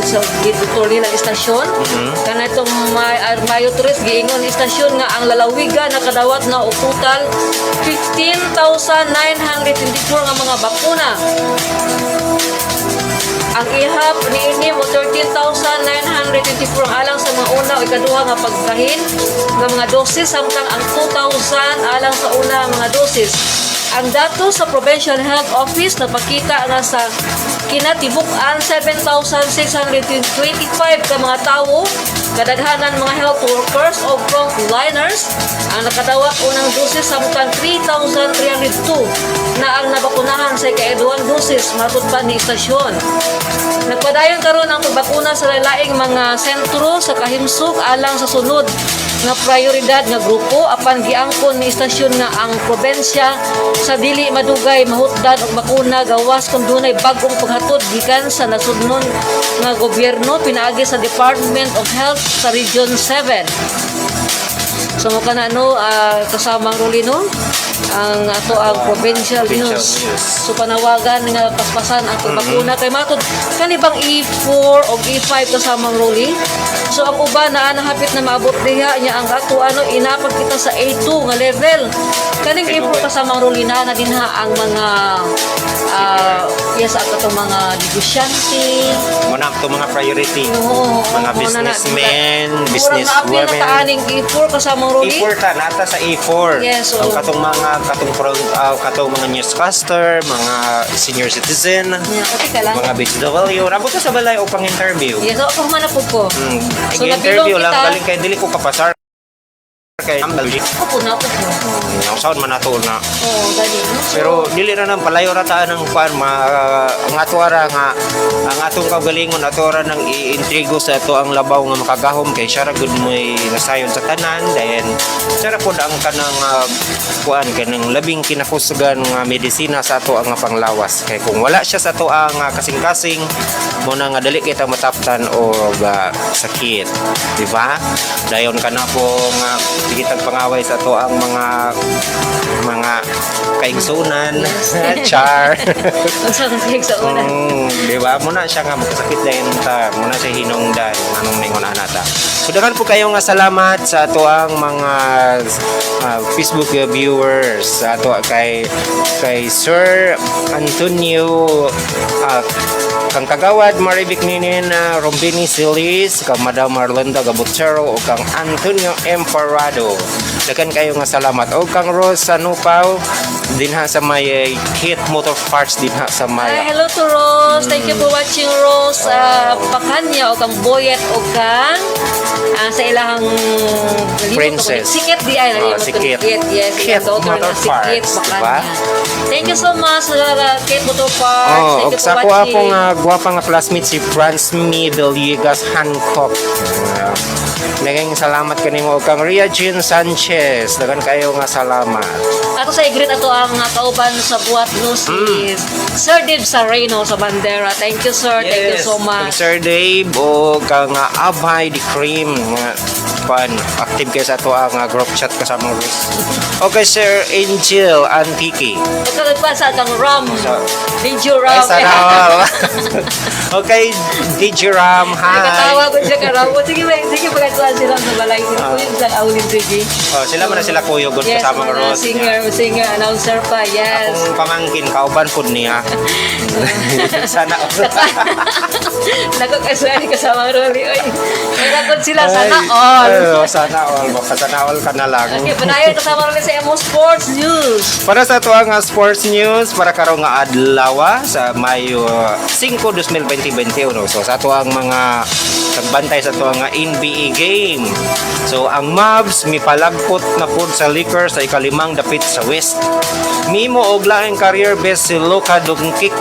sa Dr. Leyland Estacion. Kana itong Mayo Tourist giingon ni istasyon nga ang lalawigan nakadawat na og total 15,924 nga mga bakuna. Ang ihap niini mo 13,924 alang sa mga una o ikaduha nga pagkahin ng mga dosis samtang ang 2,000 alang sa una mga dosis. Ang datos sa Provincial Health Office napakita nga sa kinatibuk-an 7,625 ka mga tao, kadaghanan mga health workers o frontliners ang nakadawat unang dosis samtang 3,302 na ang nabakunahan sa ikaduhang dosis matud pa ni istasyon. Nagpadayon karon ang pagbakuna sa laing mga sentro sa kahimsog alang sa sunod nga prioridad nga grupo apan giangkon ni istasyon nga ang probensya sa dili madugay mahutdan og bakuna gawas kung dunay bag-ong paghatod gikan sa nasudnon nga gobyerno pinaagi sa Department of Health sa Region 7. So mo kana kasamang Rolino ang ato ang provincial news. So panawagan nga paspasan ang pagbakuna kay matud kanibang E4 o E5 kasamang Rolly. So ang uban na hapit na maabot diha nya ang ato inapag kita sa A2 nga level. Kaning E4 kasamang Rolly na dinha ang mga yes atong mga negosyante. Muna to mga priority. Mga businessmen, businesswomen. Murang naaning E4 kasamang Rolly. E4 ta nata sa E4. Yes, ang katong mga newscaster, mga senior citizen, mga BHW, rabot ka sa balay o pang interview. Yes, ako man po ko. So interview lang galing kay dili ko kapasar kay ambal. Ako na po. Ang sound man nato na. Dali. Pero dili ra nang palayo ra ta nang kuan ang ato ra nga ang atong kaugalingon ato ra nang iintrigo sa ato ang labaw nga makagahom kay siya ra gud moy nasayon sa tanan then siya ra pud ang kanang kuan kanang labing kinakusgan nga medisina sa ato ang panglawas kay kung wala siya sa ato ang kasing-kasing mo na nga dali kita mataptan o sakit, di ba? Dayon kana po nga Sige pangaway sa to ang mga kaigsunan. Char. Ang sakit kayo sa una. Di ba? Muna siya nga magkasakit dahil ta. Muna siya hinungdan. Anong ningon anata. So, dagan po kayo nga salamat sa ato ang mga Facebook viewers. Sa ato kay Sir Antonio kang Kagawad Maribik Ninin Rombini Silis, kang Madam Marlenda Gabutero o kang Antonio Emparado. Dagan kayo nga salamat. O kang Rose Sanupaw dinha sa may Kit Motor Parts dinha sa may Hello to Rose. Thank you for watching, Rose. Pakanya o kang Boyet o kang sa ilahang Princess. Si Kit di ay Si Kit. Yes, Kit daughter Motor na si Kit Parts, Pakanya. Thank you so much Kit Motor Parts. Oh, Thank you og sa for ko watching. akong gwapa nga classmate si Franz Mi Villegas Hancock. Naging salamat kanimo og kang Ria Jean Sanchez. Dagan kayo nga salamat. Ako sa igreet ato ang kauban sa buhat no si Sir Dave Sareno sa Bandera. Thank you sir. Thank you so Kang much. Sir Dave o kang Abhay the Cream nga active kayo sa ato ang group chat kasama Ruth. Okay, Sir Angel Antique. Pagkalit pa sa kang Ram. DJ Ay, Ram. sana all. Okay, DJ Ram, Katawa hi. ko siya karawo. Sige pagkatuan sila sa balay. Sila po yung isang awlin sige. Oh, sila man na sila kuyo good Yes, kasama mga Ruth. singer, announcer pa. Yes. Akong pamangkin, kauban po niya. Sana all. Nagkakaswari kasama Rolly. Oy. Nagkakot sila sana all. Sana all. Baka sana all ka na lang. Okay, panayon kasama Rolly sa Emo Sports News. Para sa ito ang sports news, para karong nga adlaw sa Mayo 5, 2021. So sa ito ang mga nagbantay sa ito ang NBA game. So ang Mavs mipalagpot na pod sa Lakers sa ikalimang dapit sa West. Mimo og laing career best si Luka Doncic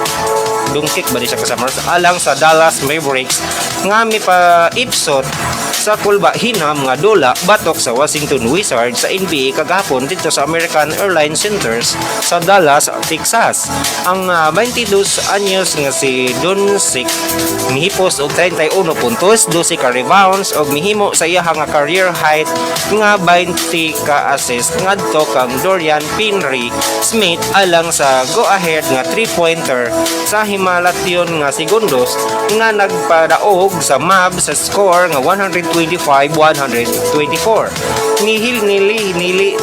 ba di siya kasama alang sa Dallas Mavericks nga mipa-ipsot sa kulba hinam nga dula batok sa Washington Wizards sa NBA kagahapon dito sa American Airlines Centers sa Dallas, Texas. Ang 22 anyos nga si Doncic mihipos og 31 puntos, 12 ka rebounds og mihimo sa iya nga career height nga 20 ka assist ngadto kang Dorian Finney-Smith alang sa go-ahead nga 3-pointer sa himalatyon nga segundos nga nagpadaog sa Mavs sa score nga 125-124.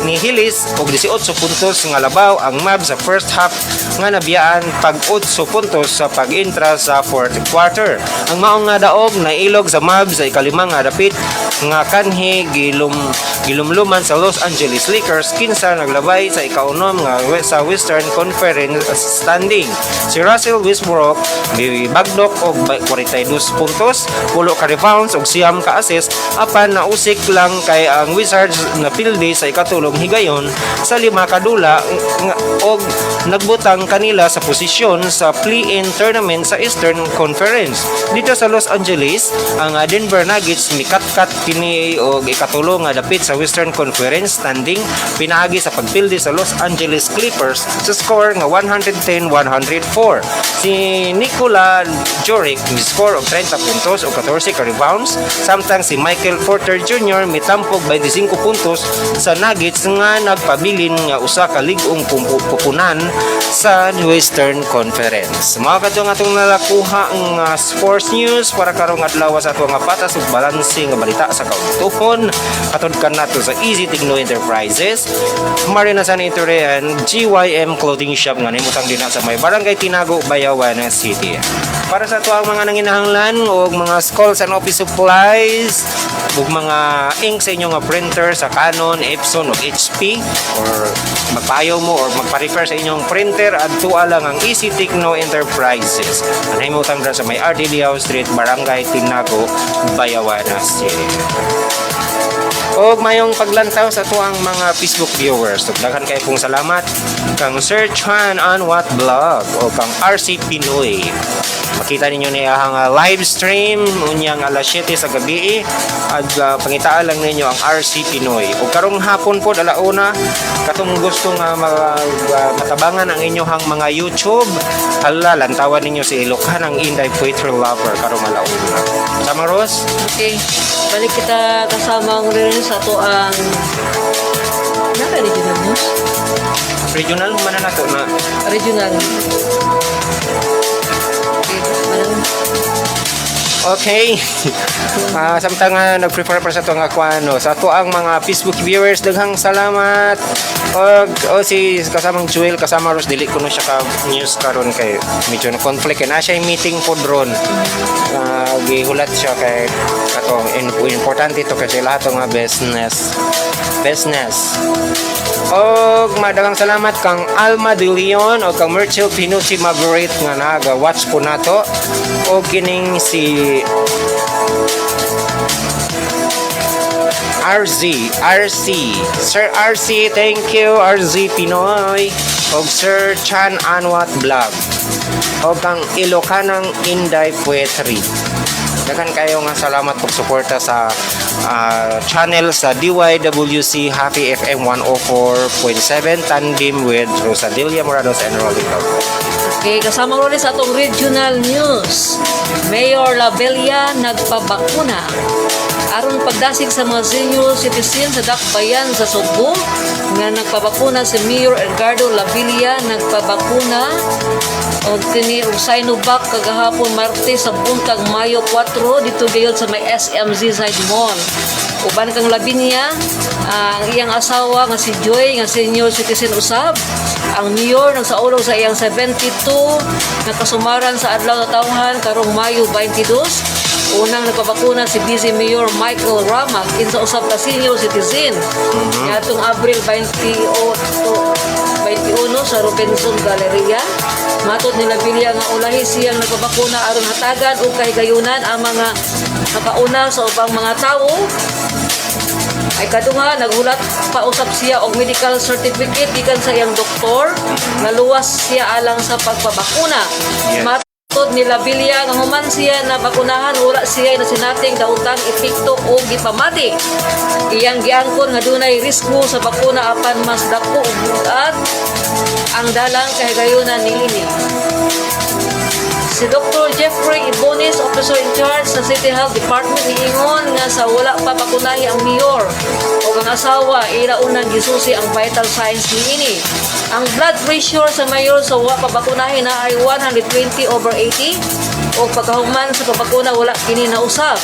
Nihilis og 18 puntos nga labaw ang Mavs sa first half nga nabiyaan pag 8 puntos sa pag-intra sa fourth quarter. Ang maong nga daog na ilog sa Mavs sa ikalimang nga dapit nga kanhi gilumluman sa Los Angeles Lakers kinsa naglabay sa ikaunom nga sa Western Conference standing. Si Russell Westbrook bagdok og 42 puntos, 10 ka rebounds og 9 ka assist apan nausik lang kay ang Wizards na pilde sa ikatulong higayon sa 5 ka dula og nagbutang kanila sa posisyon sa play-in tournament sa Eastern Conference. Dito sa Los Angeles, ang Denver Nuggets mikatkat kini og ikatulong nga dapit sa Western Conference standing pinaagi sa pagpilde sa Los Angeles Clippers sa score nga 110-104. Si Nikola Jokic score og 30 puntos o 14 ka rebounds samtang si Michael Porter Jr. mitampog 25 puntos sa Nuggets nga nagpabilin nga usa ka ligong pupunan sa Western Conference. Mga kadto nga atong nalakuha ang sports news para karong adlaw sa ato nga patas ug balanse nga balita sa kautuhon. Katod kan nato sa Easy Tigno Enterprises, Marina San Itorean, GYM Clothing Shop nga nimutang din sa may Barangay Tinago, Bayawan City. Para sa ato ang mga nanginahanglan o mga schools and office supplies ug mga ink sa inyong printer sa Canon, Epson o HP or magpaayaw mo or magpa-refer sa inyong printer adto lang ang Easy Tigno Enterprises. Anahimutang dra sa may RD Liao Street, Barangay Tinago, Bayawan City. O mayong paglantaw sa tuang mga Facebook viewers. Daghan kayo pong salamat kang Sir Chan Anwat Vlog o kang RC Pinoy. makita ninyo niya ang live stream unyang alas 7 sa gabi at pangitaan lang ninyo ang RC Pinoy. Ug karong hapon po alauna katong gusto nga matabangan ang inyong mga YouTube, hala lantawan ninyo si Ilochan ang Inday Poetry Lover karong alauna. Sama Ros? Okay. Balik kita kasama ang rin sa to ang regional news. Regional man na to na. Regional. Okay. Manang Okay. Samtang nag-prepare para sa ito nga kuano. Sa ato ang mga Facebook viewers, daghang salamat. Si kasamang Jewel, kasama Ros, dili ko na siya ka-news karon kay medyo na conflict. Na siya meeting po drone. Gihulat siya kay ato. Importante ito kasi lahat ng mga business. Madagang salamat kang Alma De Leon o kang Merchel Pinucci Margaret nga naga-watch po nato. O kining si RC. Sir RC, thank you. RZ Pinoy. O Sir Chan Anwat Vlog. O kang Ilocanang Inday Poetry. Dagan kayo nga salamat pag suporta sa channel sa DYWC Happy FM 104.7 tandem with Rosadelia Morados and Rolling Lopez. Okay, kasama rin sa atong regional news. Mayor Labella nagpabakuna. Aron pagdasig sa mga senior citizen sa Dakbayan sa Sugbo, nga nagpabakuna si Mayor Edgardo Labella nagpabakuna o kini og Sinovac kagahapon Martes sa buntag Mayo 4 dito gayon sa may SMZ Side Mall. Uban kang Labinia, ang iyang asawa nga si Joy nga senior citizen usab. Ang mayor nang sa ulog sa iyang 72 nakasumaran sa adlaw sa tawhan karong Mayo 22. Unang nagpabakuna si Vice Mayor Michael Rama kinsa usab ka senior citizen. Atong Abril 21 sa Robinson Galleria. Matod nila Bilya nga ulahi siyang nagpabakuna aron hatagan o kahigayunan ang mga nakauna sa ubang mga tawo. Ay kadunga naghulat pa usab siya og medical certificate gikan sa iyang doktor nga luwas siya alang sa pagpabakuna. Yes. Matod nila Bilya nga human siya na bakunahan wala siya na sinating daotang epekto o gipamati. Iyang giangkon nga dunay risgo sa bakuna apan mas dako ug bugat ang dalang kahigayunan niini. Si Dr. Jeffrey Ibonis, officer in charge sa City Health Department, niingon nga sa wala pa bakunahi ang mayor o ang asawa, ila unang gisusi ang vital signs niini. Ang blood pressure sa mayor sa wala pa bakunahi na ay 120/80 o pagkahuman sa pabakuna wala kini na usab.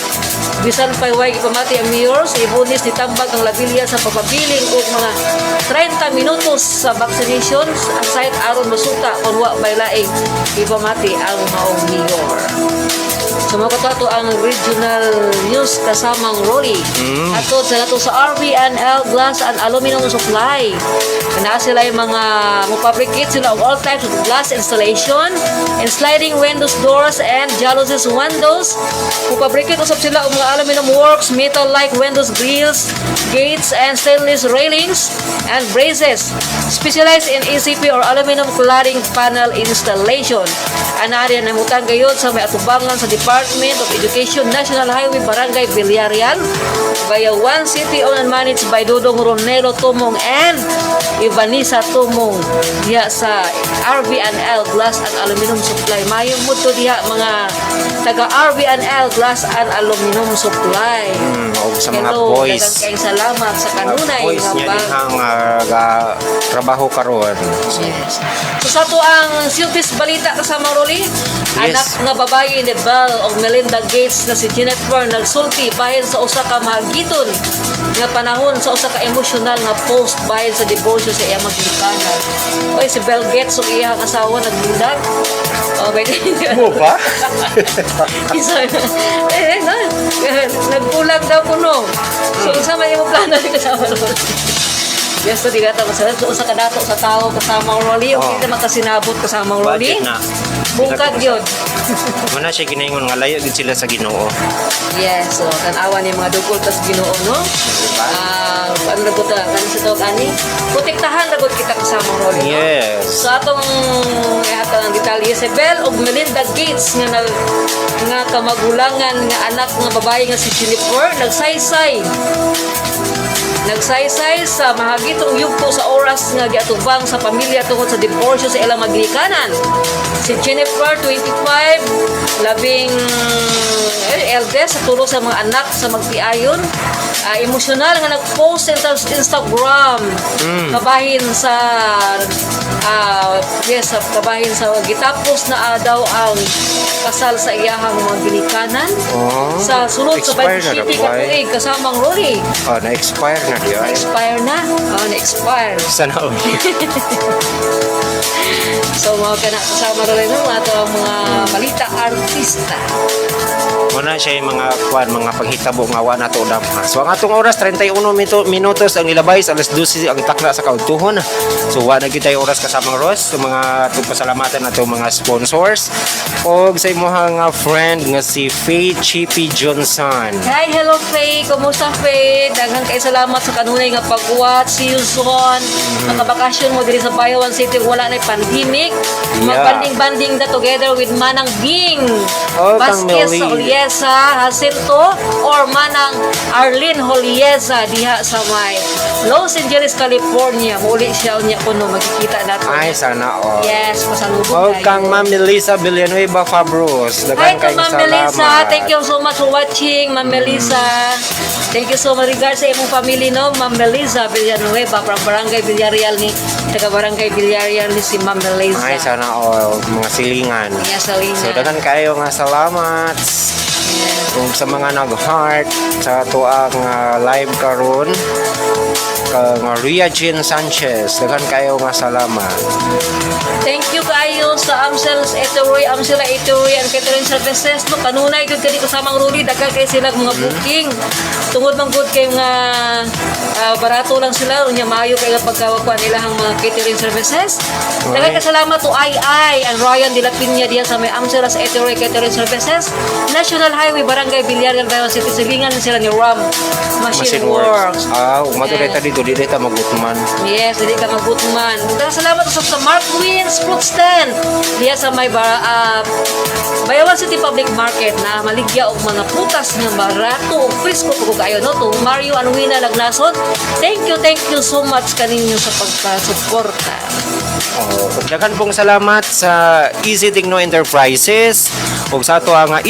Bisan pa way ipamati ang mayor, si Ibonis nitambag ang Labilla sa pagpabiling og mga 30 minutos sa vaccination ang site aron masuta kung wa bay laing ipamati ang maong mayor. Sumakato ang regional news kasamang Rolly. Ato sa nato sa RVNL Glass and Aluminum Supply. Kana sila yung mga mo-fabricate sila of all types of glass installation and sliding windows, doors and jalousies windows. Mo-fabricate usab sila og mga aluminum works, metal like windows, grills, gates and stainless railings and braces. Specialized in ECP or aluminum cladding panel installation. Anari na mutang gayud sa may atubangan sa Department of Education National Highway Barangay Villarreal via One City owned and managed by Dudong Ronelo Tumong and Ivanisa Tumong diha sa RVNL Glass and Aluminum Supply. Mayong muto diha mga taga RVNL Glass and Aluminum Supply. O sa mga Hello, boys. daghang kayong salamat sa kanunay Boys nga niya bag. dihang trabaho karon. Yes. So sa to ang silbis balita kasama Rolly, anak nga babae ni Belle o Melinda Gates na si Jennifer nagsulti bahin sa usa ka magiton nga panahon sa usa ka emosyonal nga post bahin sa diborsyo sa iyang maglikana. Oy si Belle Gates ug iyang asawa naglindag. Oh, pwede. Mo ba? Isa nagbulag daw kuno. So isa man yung plano ni kasama Rolly. Yes, to di gata masarap. So, usa ka dato sa tao kasama ang Rolly. O kita makasinabot kasama ang Rolly. Budget na. Bungkag yun. Muna siya ginaingon nga layo gid sila sa Ginoo. Yes, so tanawa ni mga dugol tas Ginoo no. Diba? ano ragot kan sa tawag ani protektahan ragot kita kasama Rolly. No? Yes. So atong atong detalye Isabel ug Melinda Gates nga kamagulangan nga anak nga babae nga si Jennifer nagsaysay sa mahagitong yugto sa oras nga giatubang sa pamilya tungod sa diborsyo sa ilang magnikanan. Si Jennifer, 25, labing eldest sa tulo sa mga anak sa magpiayon. Emosyonal nga nag-post sa Instagram. Kabahin sa kabahin sa gitapos na daw ang kasal sa iyahang mga ginikanan. Sa sulod sa Expire Bible na City daw, ay. katuig kasamang Rory. Na-expire na diya. Na-expire na? Na-expire. Sana So, mga kasama rin no, ato ang mga balita artista. Muna siya yung mga paghitabo nga wa nato damha. So ang atong oras 31 minutos ang nilabay sa alas 12 ang takla sa kaudtuhon. So wa na gyud tay oras kasamang Ross. So mga pasalamatan nato mga sponsors og sa imong friend nga si Faye Chippy Johnson. Hi, hello Faye. Kumusta Faye? Daghang kay salamat sa kanunay nga pag-watch. See you soon. Makabakasyon mo diri sa Bayawan City wala na pandemic. Mag-banding-banding na together with Manang Bing. Vasquez sa Oliesa, Jacinto, or Manang Arlene Holiesa diha sa may Los Angeles, California. Muli siya unya kuno magkikita nato. Ay sana all. Yes, masalubong Og kang Ma'am Melissa Villanueva Fabros. Hi Daghang to kayong Ma'am salamat. Melissa. Thank you so much for watching, Ma'am Melissa. Thank you so much regards sa imong family no, Ma'am Melissa Villanueva from Barangay Villarreal ni taga Barangay Villarreal ni si Ma'am Melissa. Ay sana all mga silingan. Yes, Alina. So daghan kayo nga salamat. Kung sa mga nag-heart sa ato ang live karon kang Ria Jean Sanchez, daghan kayo nga salamat. Thank you kayo sa Amsels Eatery, Amsela Eatery and Catering Services. No, kanunay gud kani kasamang Ruli, daghan kay sila mga booking. Tungod man gud kay nga barato lang sila, unya maayo kay nga pagkawakuan ilang mga catering services. Daghan kay salamat to Ai and Ryan de la Piña diha sa may Amsels Eatery Catering Services. National Highway Barangay Villarreal, Bayawan City. Silingan sila ni Ram Machine Works. Umato ta dito, di ta magutman. Yes, hindi ka magutman. Dahil salamat sa Mark Wins Fruit Stand. Diya sa may Bayawan City Public Market na maligya og mga prutas nga barato ug presko po kayo no. To Mario Anuina Lagnason. Thank you so much kaninyo sa pagpasuporta. Daghan pong salamat sa Easy Techno Enterprises ug sa ato nga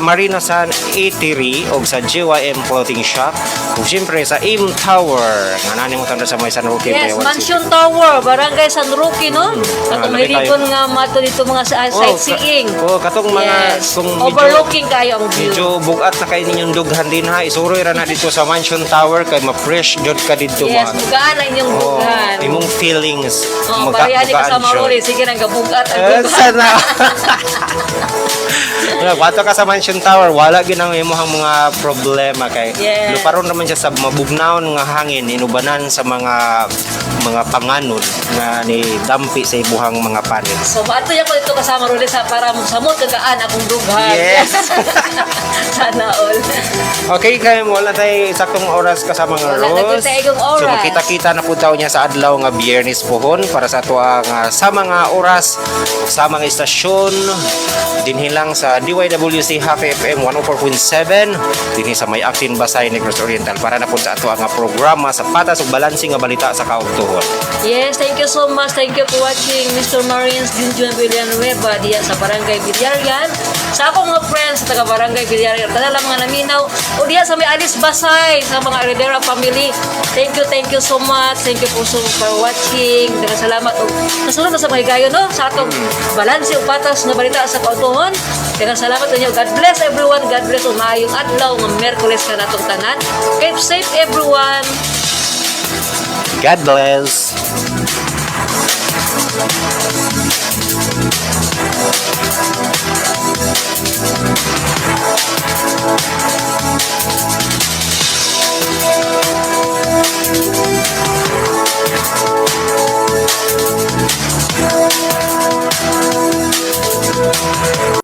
Marina San Eatery ug sa GYM Clothing Shop ug syempre sa Aim Tower nga nani mo tanda sa may San Roque Yes, Bayawan City. Mansion Tower, Barangay San Roque, no? Katong labi hirikon nga mato dito mga sightseeing. Katong mga Yes. kung Overlooking kayo ang view. medyo bugat na kayo ninyong dughan din ha. Isuroy ra na dito sa Mansion Tower kay ma-fresh jud ka dito Yes, man. bugaan na inyong bugan. Imong feelings. Parehani ka sa jud. Maruli. Sige nang gabugat ang bugan. Sana. Wato ka sa Mansion Tower, wala ginang imong mga problema kay Yes. luparon naman siya sa mabugnaon nga hangin inubanan sa mga panganod nga ni dampi sa ibuhang mga panin. So, maato ko dito kasama Ruli sa para samot kagaan akong dughan. Yes. Sana all. Okay, kaya wala tayo saktong oras kasama nga Wala na Rose. tayo igong oras. So makita-kita na po tayo niya sa adlaw nga Biyernes pohon para sa ato ang sa mga oras sa mga istasyon dinhi lang sa DYWC Half FM 104.7 dinhi sa may Actin Basay Negros Oriental para na po sa ato ang programa sa patas ug balanse nga balita sa kaugtuhon. Yes, thank you so much. Thank you for watching Mr. Marines Junjun Villanueva diya sa Barangay Villarreal. Sa akong mga friends sa taga Barangay Villarreal, kada lang mga naminaw o diya sa may Alice Basay sa mga Heredera family. Thank you so much. Thank you po so for watching. Daghang salamat og nasunod na sa mga higayon no sa atong balanse ug patas nga balita sa kautuhon. Daghang salamat ninyo. God bless everyone. God bless ug maayong adlaw nga Miyerkules ka natong tanan. Keep safe everyone. God bless.